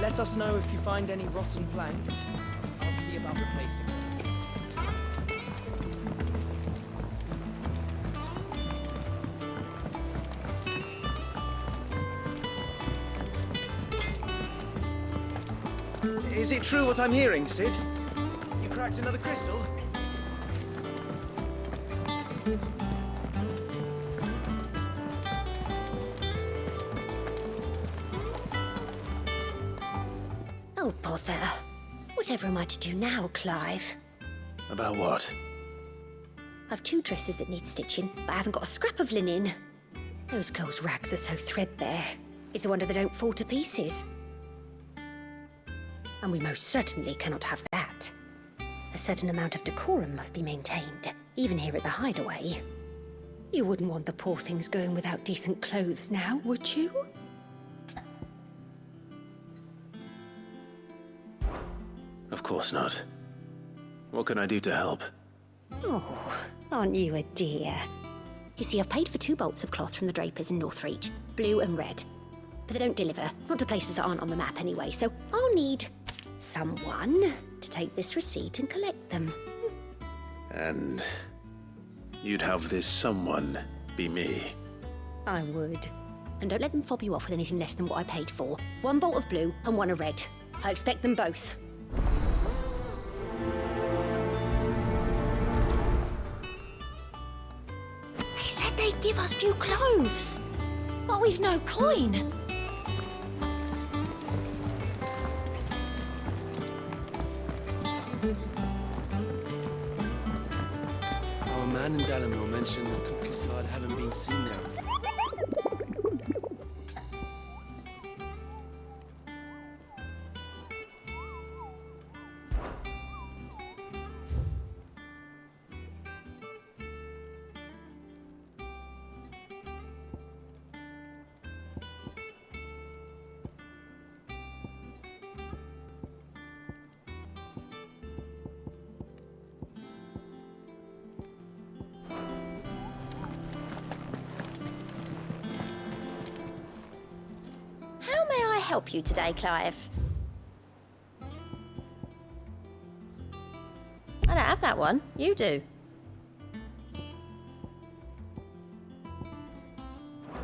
Let us know if you find any rotten planks. I'll see about replacing them. Is it true what I'm hearing, Sid? You cracked another crystal? Oh, bother. Whatever am I to do now, Clive? About what? I've 2 dresses that need stitching, but I haven't got a scrap of linen. Those girls' rags are so threadbare. It's a wonder they don't fall to pieces. And we most certainly cannot have that. A certain amount of decorum must be maintained, even here at the hideaway. You wouldn't want the poor things going without decent clothes now, would you? Of course not. What can I do to help? Oh, aren't you a dear? You see, I've paid for 2 bolts of cloth from the drapers in Northreach, blue and red. But they don't deliver, not to places that aren't on the map anyway, so I'll need someone to take this receipt and collect them. And you'd have this someone be me? I would. And don't let them fob you off with anything less than what I paid for. 1 bolt of blue and 1 of red. I expect them both. They said they'd give us new clothes, but we've no coin. Our man in Dalamore mentioned that Cookie's Guard haven't been seen there. How may I help you today, Clive? I don't have that one. You do.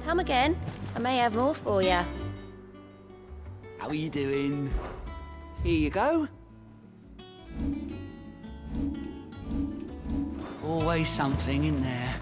Come again. I may have more for you. How are you doing? Here you go. Always something in there.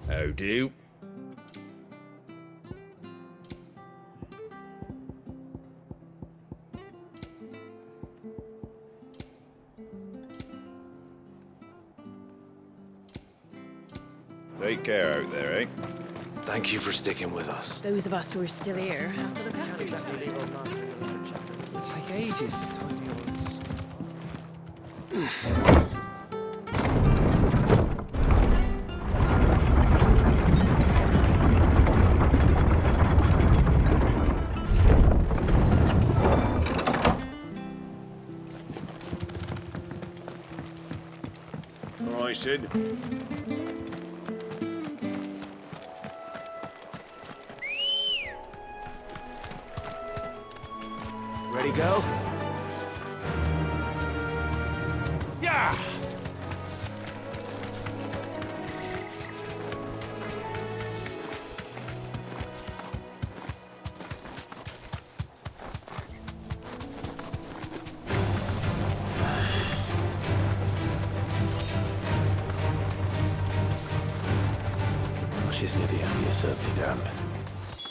How do? Take care out there, eh? Thank you for sticking with us. Those of us who are still here have to look after each other. It'll take ages to tidy all this All right, Sid. Ready, go? Yeah! Marshes near the Abbey are certainly damp.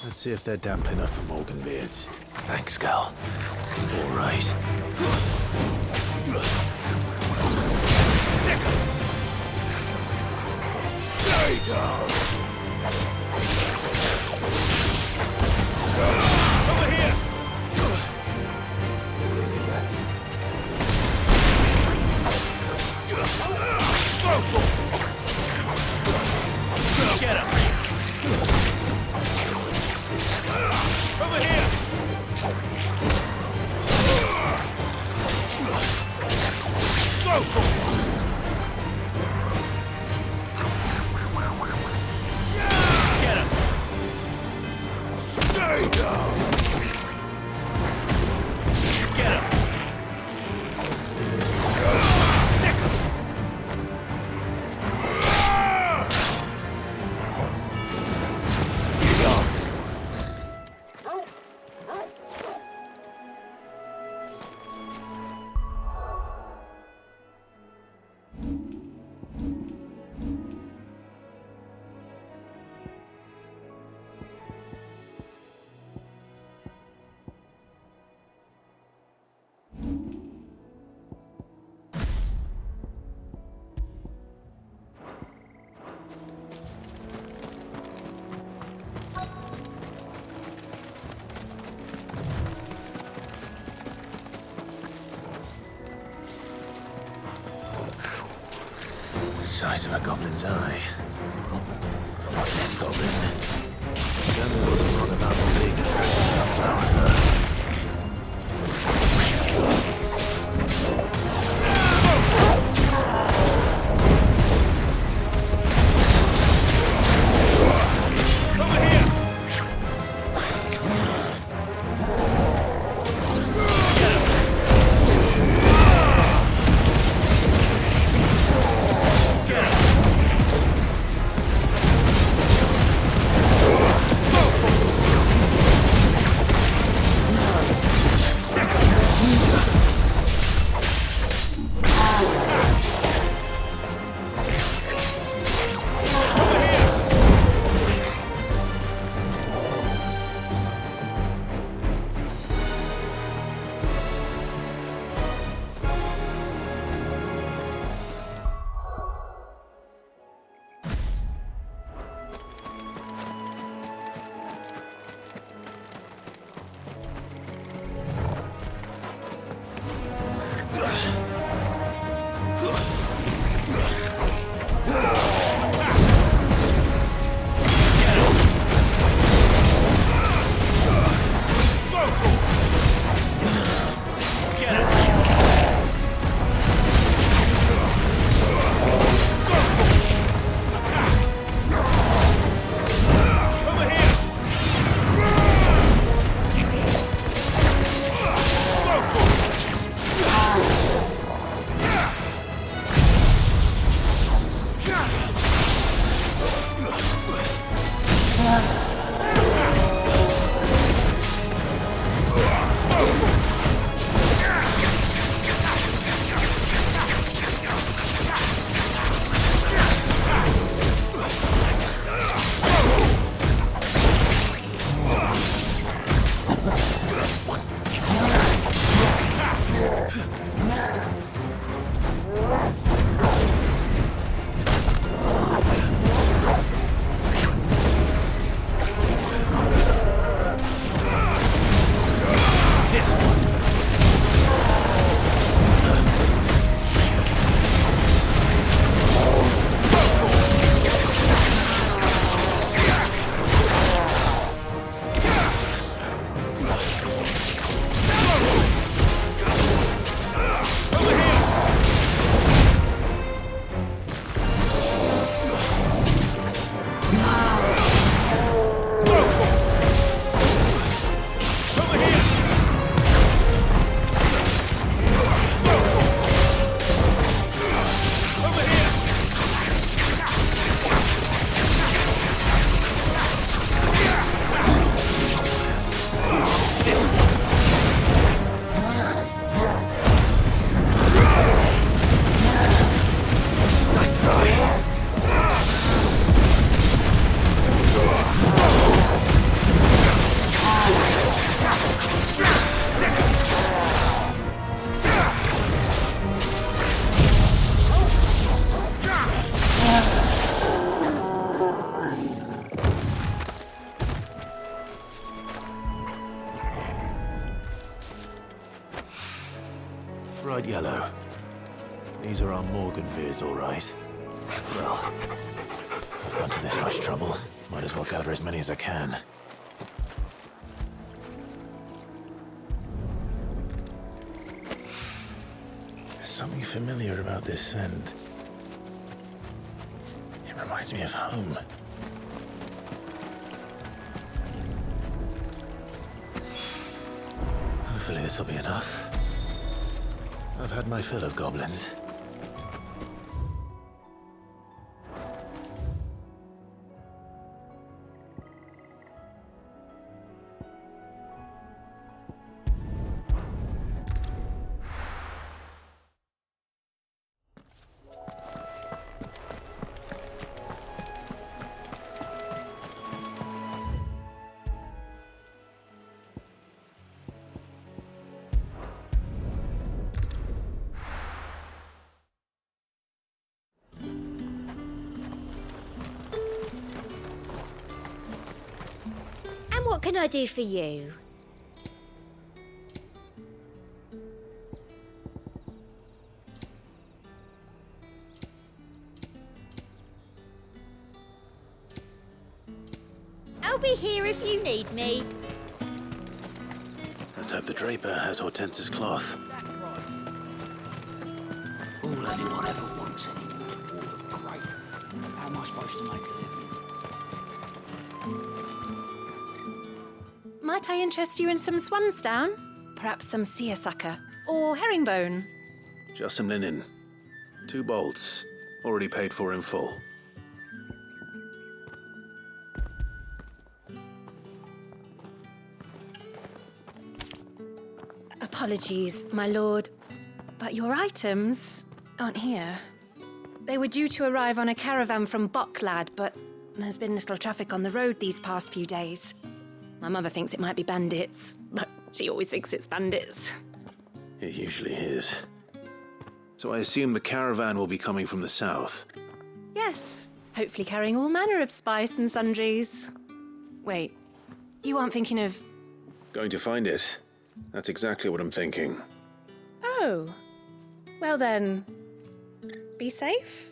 Let's see if they're damp enough for Morgan beards. Thanks, Gal. All right. Stay down! Over here! Get him! Over here! Go for it! Get him! Stay down! Get him! Sick him! size of a goblin's eye. Not this goblin. Certainly wasn't wrong about them being attracted to the flowers, though. Bright yellow. These are our Morganbeards, all right. Well, I've gone to this much trouble. Might as well gather as many as I can. There's something familiar about this scent. It reminds me of home. Hopefully this will be enough. I've had my fill of goblins. What can I do for you? be here if you need me. Let's hope the draper has Hortense's cloth. All anyone ever wants anymore, all look great. How am I supposed to make a living? Might I interest you in some swansdown? Perhaps some seersucker or herringbone? Just some linen. 2 bolts. Already paid for in full. Apologies, my lord, but your items aren't here. They were due to arrive on a caravan from Bocklad, but there's been little traffic on the road these past few days. My mother thinks it might be bandits, but she always thinks it's bandits. It usually is. So I assume the caravan will be coming from the south. Yes, hopefully carrying all manner of spice and sundries. Wait, you aren't thinking of... Going to find it. That's exactly what I'm thinking. Oh, well then, be safe.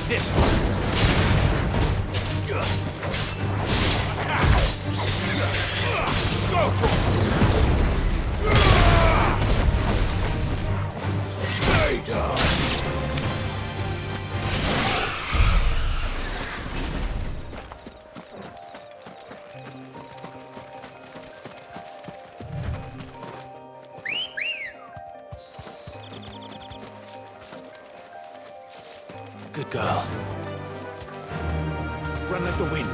This one. Go for it. Stay down. Good girl. Run like the wind.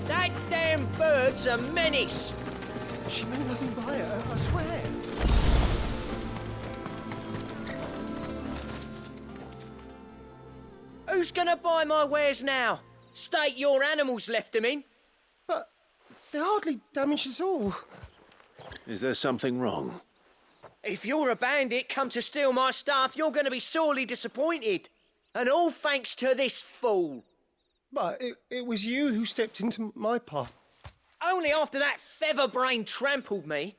That damn bird's a menace! She meant nothing by it, I swear. Who's gonna buy my wares now? State your animals left them in. But they hardly damaged us all. Is there something wrong? If you're a bandit come to steal my stuff, you're gonna be sorely disappointed. And all thanks to this fool. But it was you who stepped into my path. Only after that feather-brain trampled me.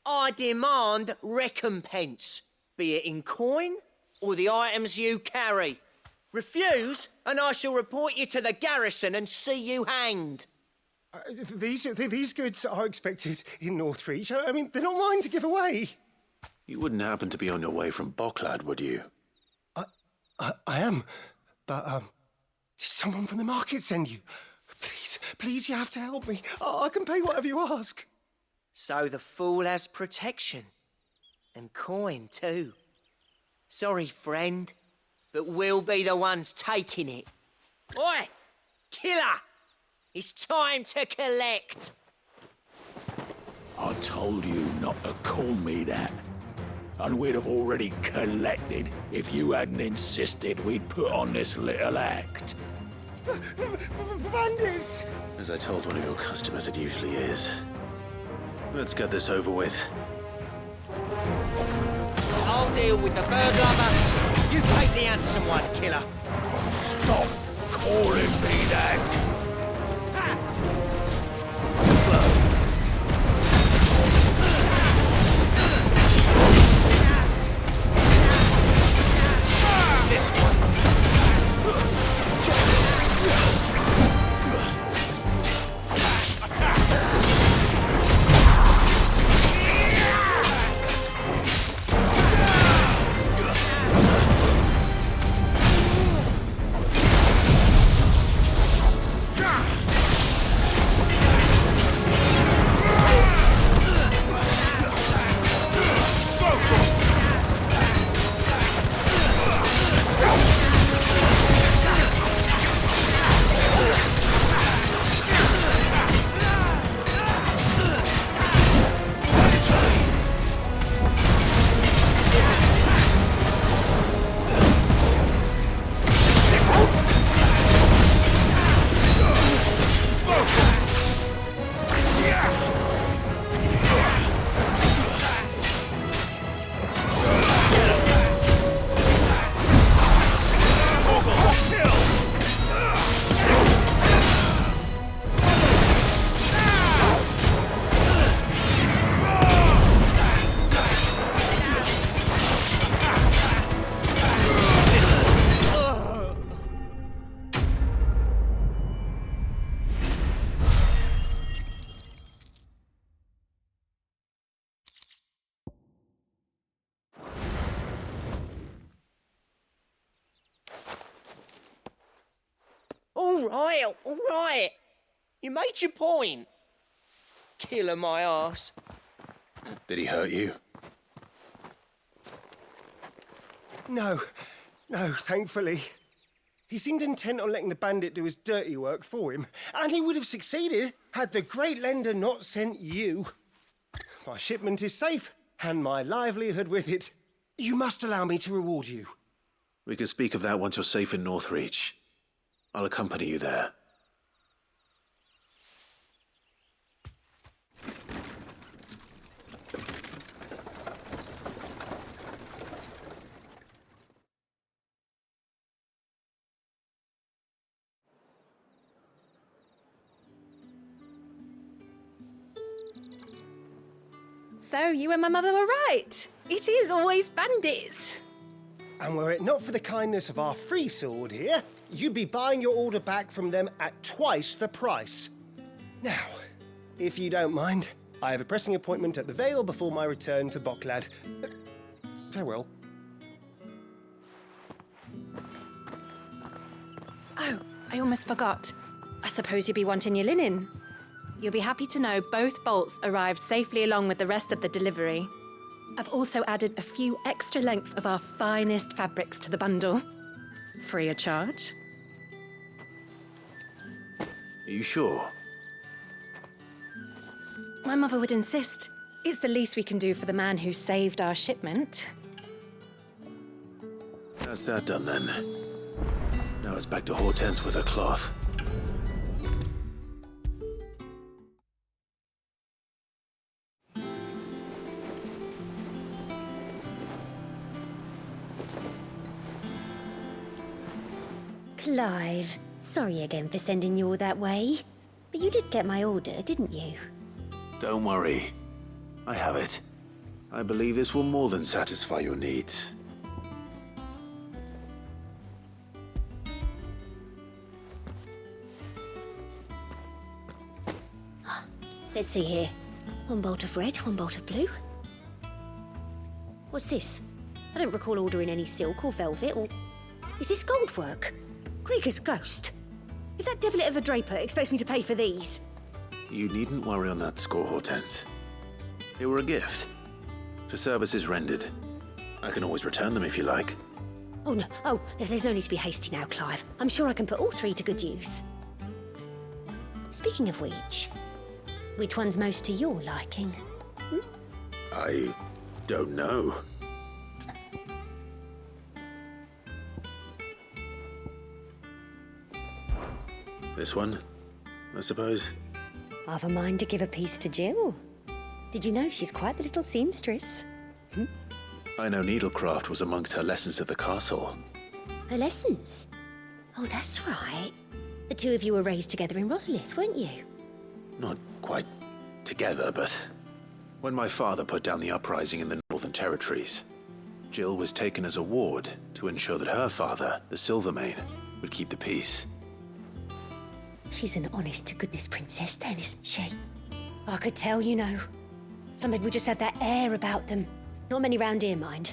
I demand recompense, be it in coin or the items you carry. Refuse, and I shall report you to the garrison and see you hanged. These goods are expected in Northreach. I mean, they're not mine to give away. You wouldn't happen to be on your way from Bocklad, would you? I am, but did someone from the market send you? Please, you have to help me. I can pay whatever you ask. So the fool has protection. And coin, too. Sorry, friend, but we'll be the ones taking it. Oi! Killer! It's time to collect! I told you not to call me that. And we'd have already collected if you hadn't insisted we'd put on this little act. Bandits! As I told one of your customers, it usually is. Let's get this over with. I'll deal with the burglar. You take the handsome one, killer. Stop calling me that! Too slow. This one. All right. You made your point. Killer my ass. Did he hurt you? No, thankfully. He seemed intent on letting the bandit do his dirty work for him, and he would have succeeded had the Great Lender not sent you. My shipment is safe, and my livelihood with it. You must allow me to reward you. We can speak of that once you're safe in Northreach. I'll accompany you there. So you and my mother were right. It is always bandits. And were it not for the kindness of our free sword here, you'd be buying your order back from them at twice the price. Now, if you don't mind, I have a pressing appointment at the Vale before my return to Bocklad. Farewell. Oh, I almost forgot. I suppose you'll be wanting your linen. You'll be happy to know both bolts arrived safely along with the rest of the delivery. I've also added a few extra lengths of our finest fabrics to the bundle. Free of charge. Are you sure? My mother would insist. It's the least we can do for the man who saved our shipment. That's that done then. Now it's back to Hortense with her cloth. Clive, sorry again for sending you all that way. But you did get my order, didn't you? Don't worry. I have it. I believe this will more than satisfy your needs. Let's see here. One bolt of red, one bolt of blue. What's this? I don't recall ordering any silk or velvet or... Is this gold work? Krieger's ghost. If that devilet of a draper expects me to pay for these... You needn't worry on that score, Hortense. They were a gift. For services rendered. I can always return them if you like. Oh, no. Oh, there's no need to be hasty now, Clive. I'm sure I can put all three to good use. Speaking of which one's most to your liking? I don't know. This one, I suppose. I've a mind to give a piece to Jill. Did you know she's quite the little seamstress? I know needlecraft was amongst her lessons at the castle. Her lessons? Oh, that's right. The two of you were raised together in Rosalith, weren't you? Not quite together, but when my father put down the uprising in the Northern Territories, Jill was taken as a ward to ensure that her father, the Silvermane, would keep the peace. She's an honest-to-goodness princess then, isn't she? I could tell, you know. Some people just had that air about them. Not many round here, mind.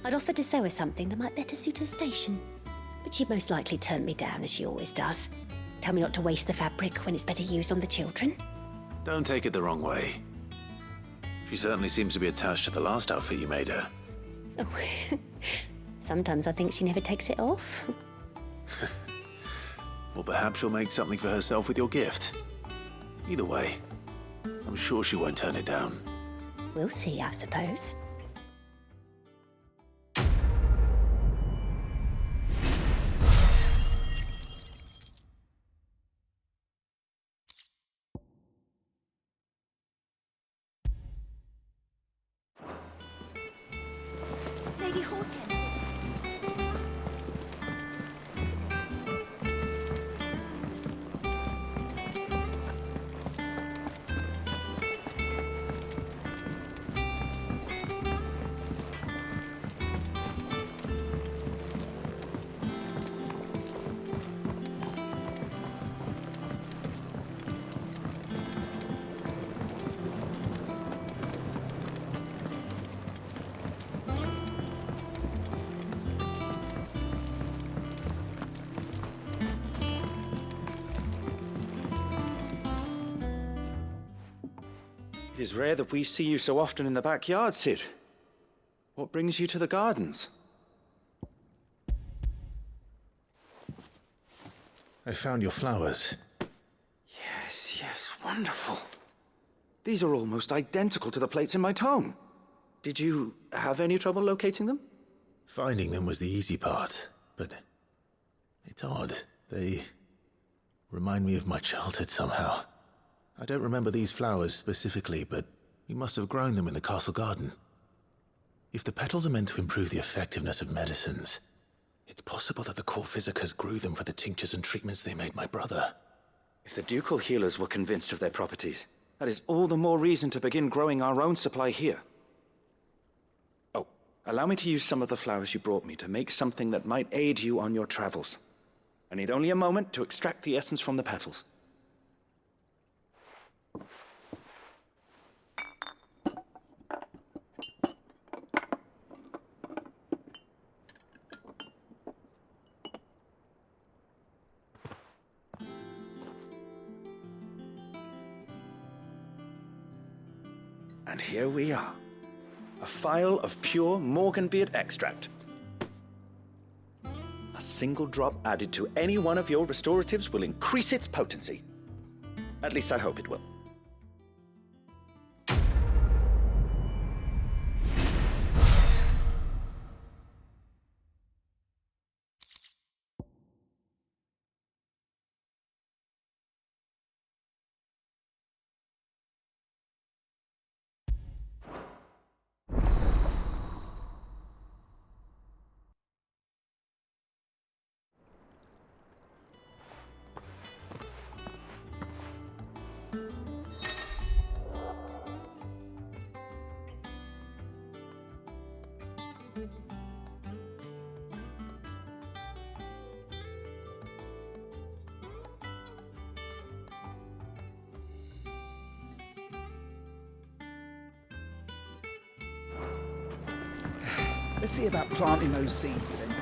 I'd offered to sew her something that might better suit her station. But she'd most likely turn me down, as she always does. Tell me not to waste the fabric when it's better used on the children. Don't take it the wrong way. She certainly seems to be attached to the last outfit you made her. Oh. Sometimes I think she never takes it off. Or perhaps she'll make something for herself with your gift. Either way, I'm sure she won't turn it down. We'll see, I suppose. Lady Hortense. It is rare that we see you so often in the backyard, Cid. What brings you to the gardens? I found your flowers. Yes, wonderful. These are almost identical to the plates in my tome. Did you have any trouble locating them? Finding them was the easy part, but it's odd. They remind me of my childhood somehow. I don't remember these flowers specifically, but we must have grown them in the castle garden. If the petals are meant to improve the effectiveness of medicines, it's possible that the court physicers grew them for the tinctures and treatments they made my brother. If the ducal healers were convinced of their properties, that is all the more reason to begin growing our own supply here. Oh, allow me to use some of the flowers you brought me to make something that might aid you on your travels. I need only a moment to extract the essence from the petals. And here we are. A phial of pure Morganbeard extract. A single drop added to any one of your restoratives will increase its potency. At least I hope it will. Let's see about planting those seeds then.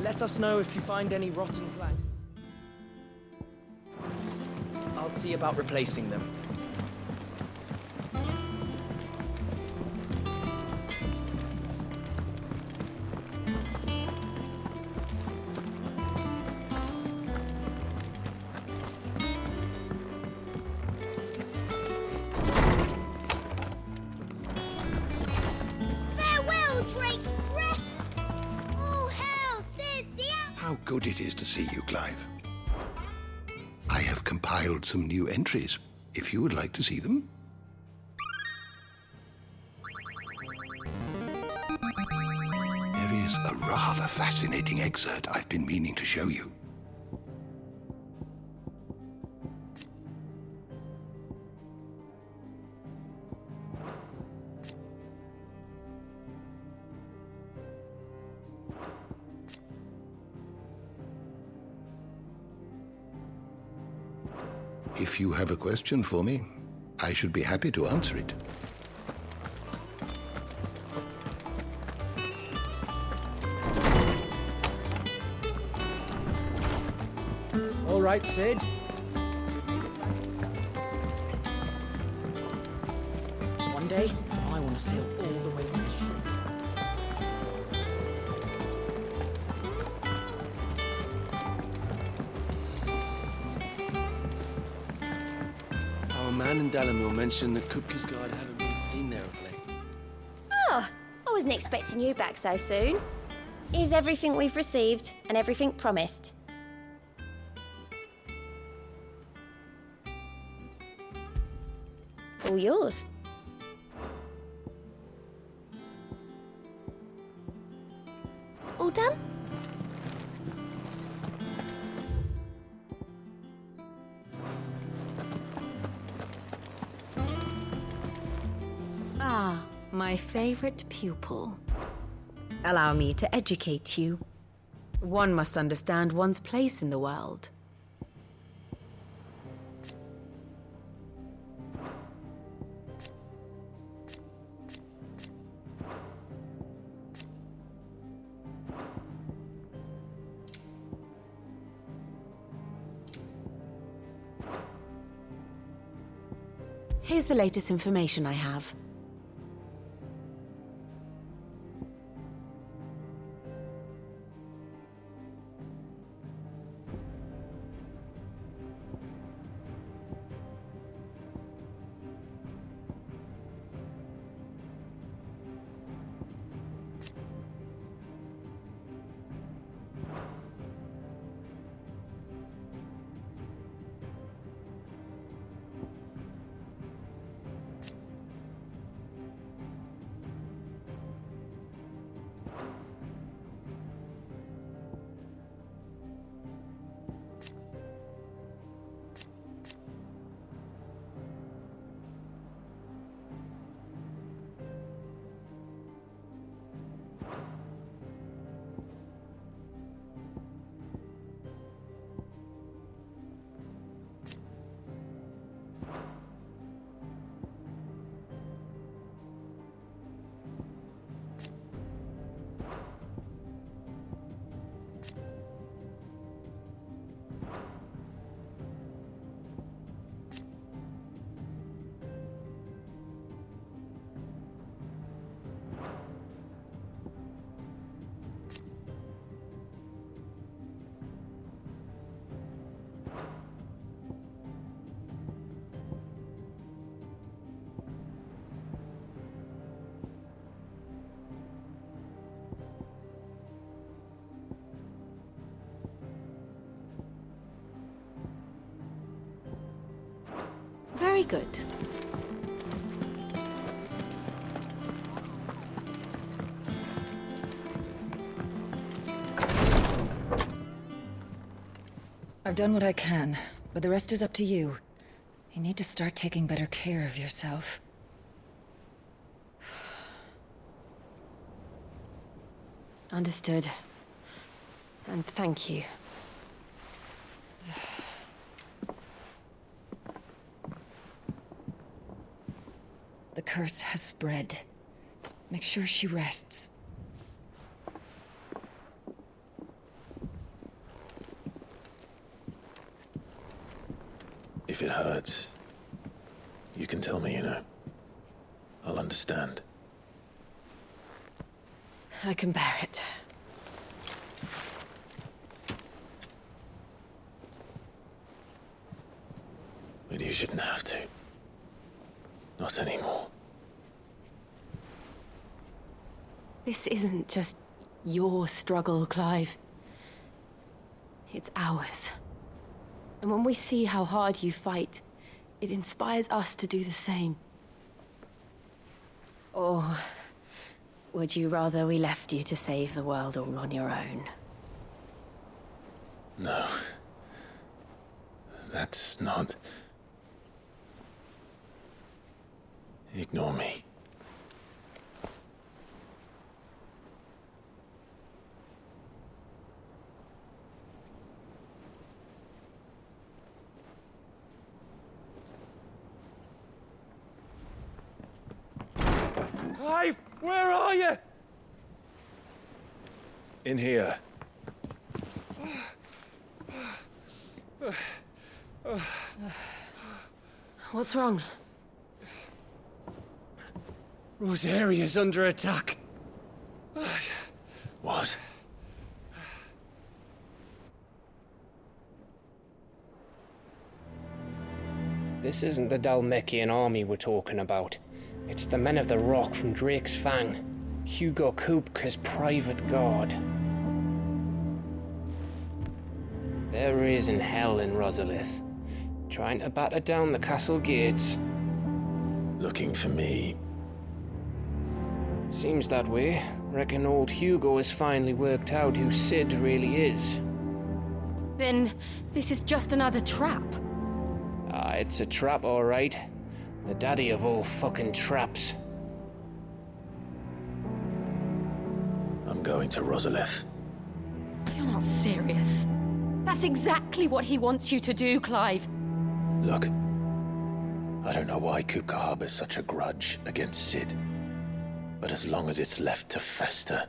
Let us know if you find any rotten planks. I'll see about replacing them. Farewell, Drake's breath! Oh, hell, Sid, How good it is to see you, Clive. I have compiled some new entries, if you would like to see them. There is a rather fascinating excerpt I've been meaning to show you. If you have a question for me, I should be happy to answer it. All right, Sid. One day, I want to sail all the way to the shore. Our man in Dalamil mentioned that Kupka's guard haven't been seen there of late. Oh, I wasn't expecting you back so soon. Here's everything we've received and everything promised. All yours. All done? Ah, my favorite pupil. Allow me to educate you. One must understand one's place in the world. Here's the latest information I have. Very good. I've done what I can, but the rest is up to you. You need to start taking better care of yourself. Understood. And thank you. The curse has spread. Make sure she rests. If it hurts, you can tell me, you know. I'll understand. I can bear it. But you shouldn't have to. Not anymore. This isn't just your struggle, Clive. It's ours. And when we see how hard you fight, it inspires us to do the same. Or would you rather we left you to save the world all on your own? No. That's not... Ignore me. Clive, where are you? In here. What's wrong? Rosaria's under attack. What? This isn't the Dalmekian army we're talking about. It's the men of the Rock from Drake's Fang. Hugo Kupka's private guard. There is in hell in Rosalith, trying to batter down the castle gates. Looking for me. Seems that way. Reckon old Hugo has finally worked out who Sid really is. Then this is just another trap. Ah, it's a trap, all right. The daddy of all fucking traps. I'm going to Rosalith. You're not serious. That's exactly what he wants you to do, Clive. Look, I don't know why Kupka harbors such a grudge against Sid. But as long as it's left to fester,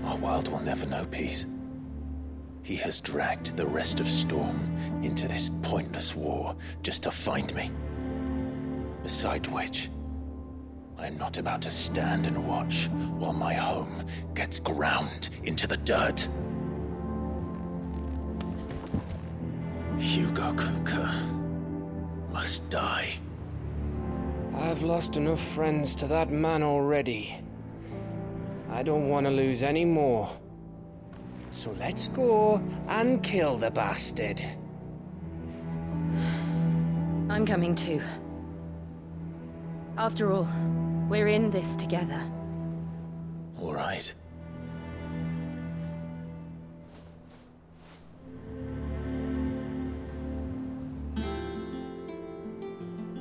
our world will never know peace. He has dragged the rest of Storm into this pointless war just to find me. Beside which, I am not about to stand and watch while my home gets ground into the dirt. Hugo Kupka must die. I've lost enough friends to that man already. I don't want to lose any more. So let's go and kill the bastard. I'm coming too. After all, we're in this together. All right.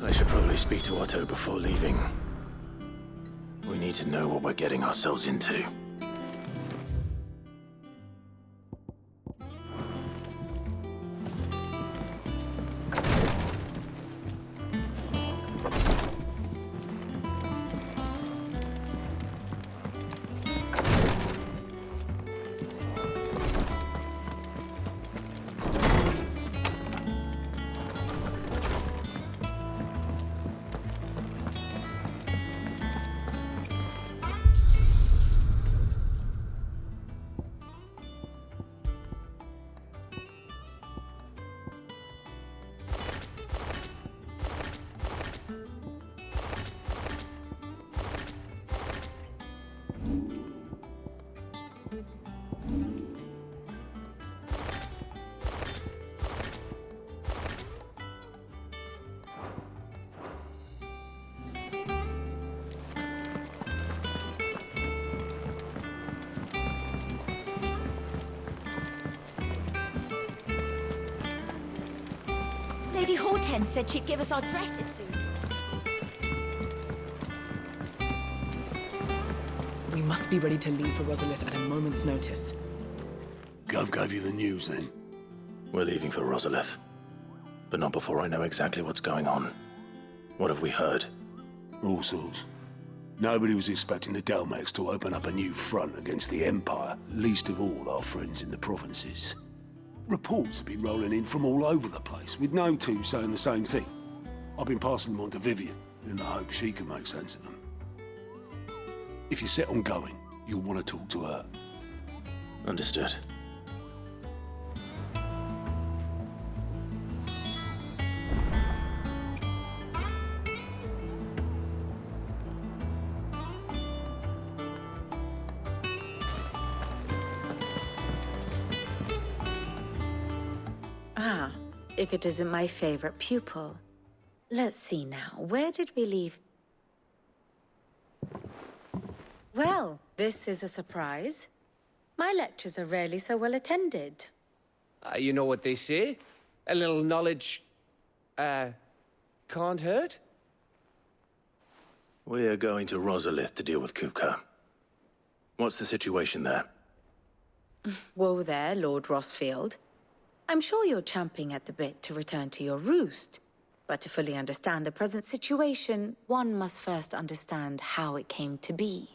I should probably speak to Otto before leaving. We need to know what we're getting ourselves into. Lady Hortense said she'd give us our dresses soon. We must be ready to leave for Rosalith at a moment's notice. Gov gave you the news, then? We're leaving for Rosalith. But not before I know exactly what's going on. What have we heard? All sorts. Nobody was expecting the Dalmex to open up a new front against the Empire, least of all our friends in the provinces. Reports have been rolling in from all over the place, with no two saying the same thing. I've been passing them on to Vivian, in the hope she can make sense of them. If you're set on going, you'll want to talk to her. Understood. Ah, if it isn't my favorite pupil. Let's see now, where did we leave? Well, this is a surprise. My lectures are rarely so well attended. You know what they say? A little knowledge, can't hurt? We're going to Rosalith to deal with Kupka. What's the situation there? Whoa there, Lord Rossfield. I'm sure you're champing at the bit to return to your roost. But to fully understand the present situation, one must first understand how it came to be.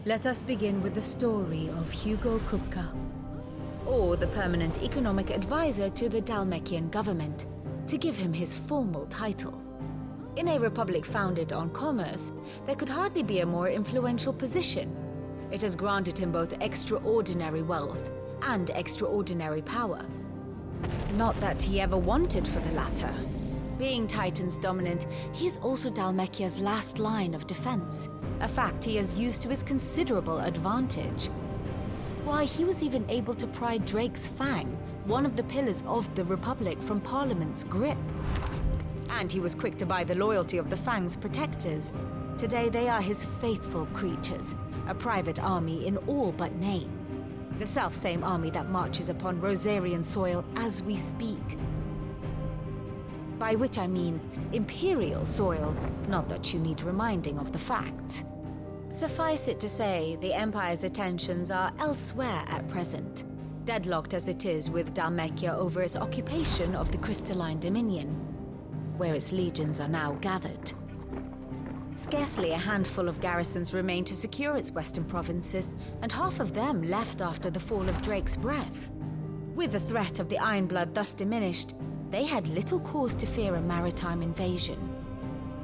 Let us begin with the story of Hugo Kupka, or the permanent economic advisor to the Dalmekian government, to give him his formal title. In a republic founded on commerce, there could hardly be a more influential position. It has granted him both extraordinary wealth and extraordinary power. Not that he ever wanted for the latter. Being Titan's dominant, he is also Dalmekia's last line of defense, a fact he has used to his considerable advantage. Why, he was even able to pry Drake's Fang, one of the pillars of the Republic, from Parliament's grip. And he was quick to buy the loyalty of the Fang's protectors. Today they are his faithful creatures, a private army in all but name. The self-same army that marches upon Rosarian soil as we speak. By which I mean Imperial soil, not that you need reminding of the fact. Suffice it to say, the Empire's attentions are elsewhere at present, deadlocked as it is with Dalmekia over its occupation of the Crystalline Dominion, where its legions are now gathered. Scarcely a handful of garrisons remained to secure its western provinces, and half of them left after the fall of Drake's breath. With the threat of the Ironblood thus diminished, they had little cause to fear a maritime invasion.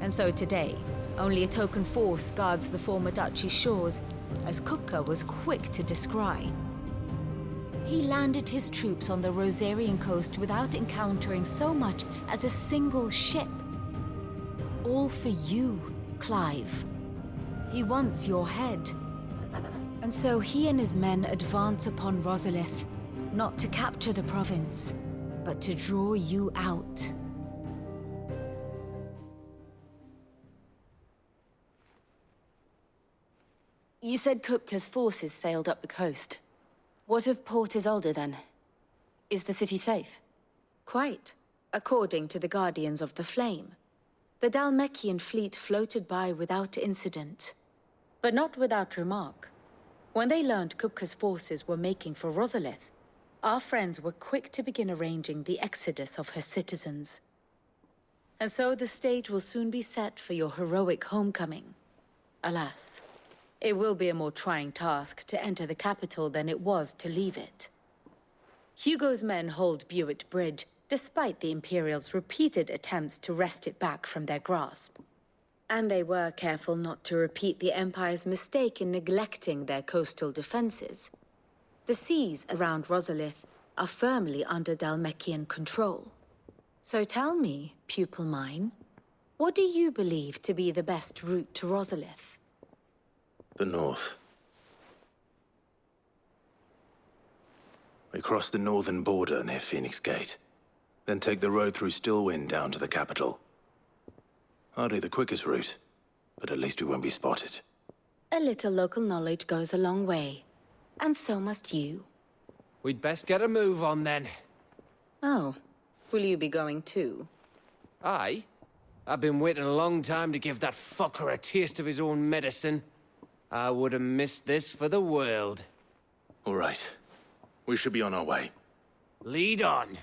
And so today, only a token force guards the former duchy's shores, as Kupka was quick to descry. He landed his troops on the Rosarian coast without encountering so much as a single ship. All for you, Clive. He wants your head. And so he and his men advance upon Rosalith, not to capture the province, but to draw you out. You said Kupka's forces sailed up the coast. What of Port Isolde, then? Is the city safe? Quite, according to the Guardians of the Flame. The Dhalmekian fleet floated by without incident. But not without remark. When they learned Kupka's forces were making for Rosalith, our friends were quick to begin arranging the exodus of her citizens. And so the stage will soon be set for your heroic homecoming. Alas, it will be a more trying task to enter the capital than it was to leave it. Hugo's men hold Buet Bridge, despite the Imperials' repeated attempts to wrest it back from their grasp. And they were careful not to repeat the Empire's mistake in neglecting their coastal defenses. The seas around Rosalith are firmly under Dhalmekian control. So tell me, pupil mine, what do you believe to be the best route to Rosalith? The north. We cross the northern border near Phoenix Gate. Then take the road through Stillwind down to the capital. Hardly the quickest route, but at least we won't be spotted. A little local knowledge goes a long way. And so must you. We'd best get a move on then. Oh, will you be going too? Aye. I've been waiting a long time to give that fucker a taste of his own medicine. I would have missed this for the world. All right. We should be on our way. Lead on.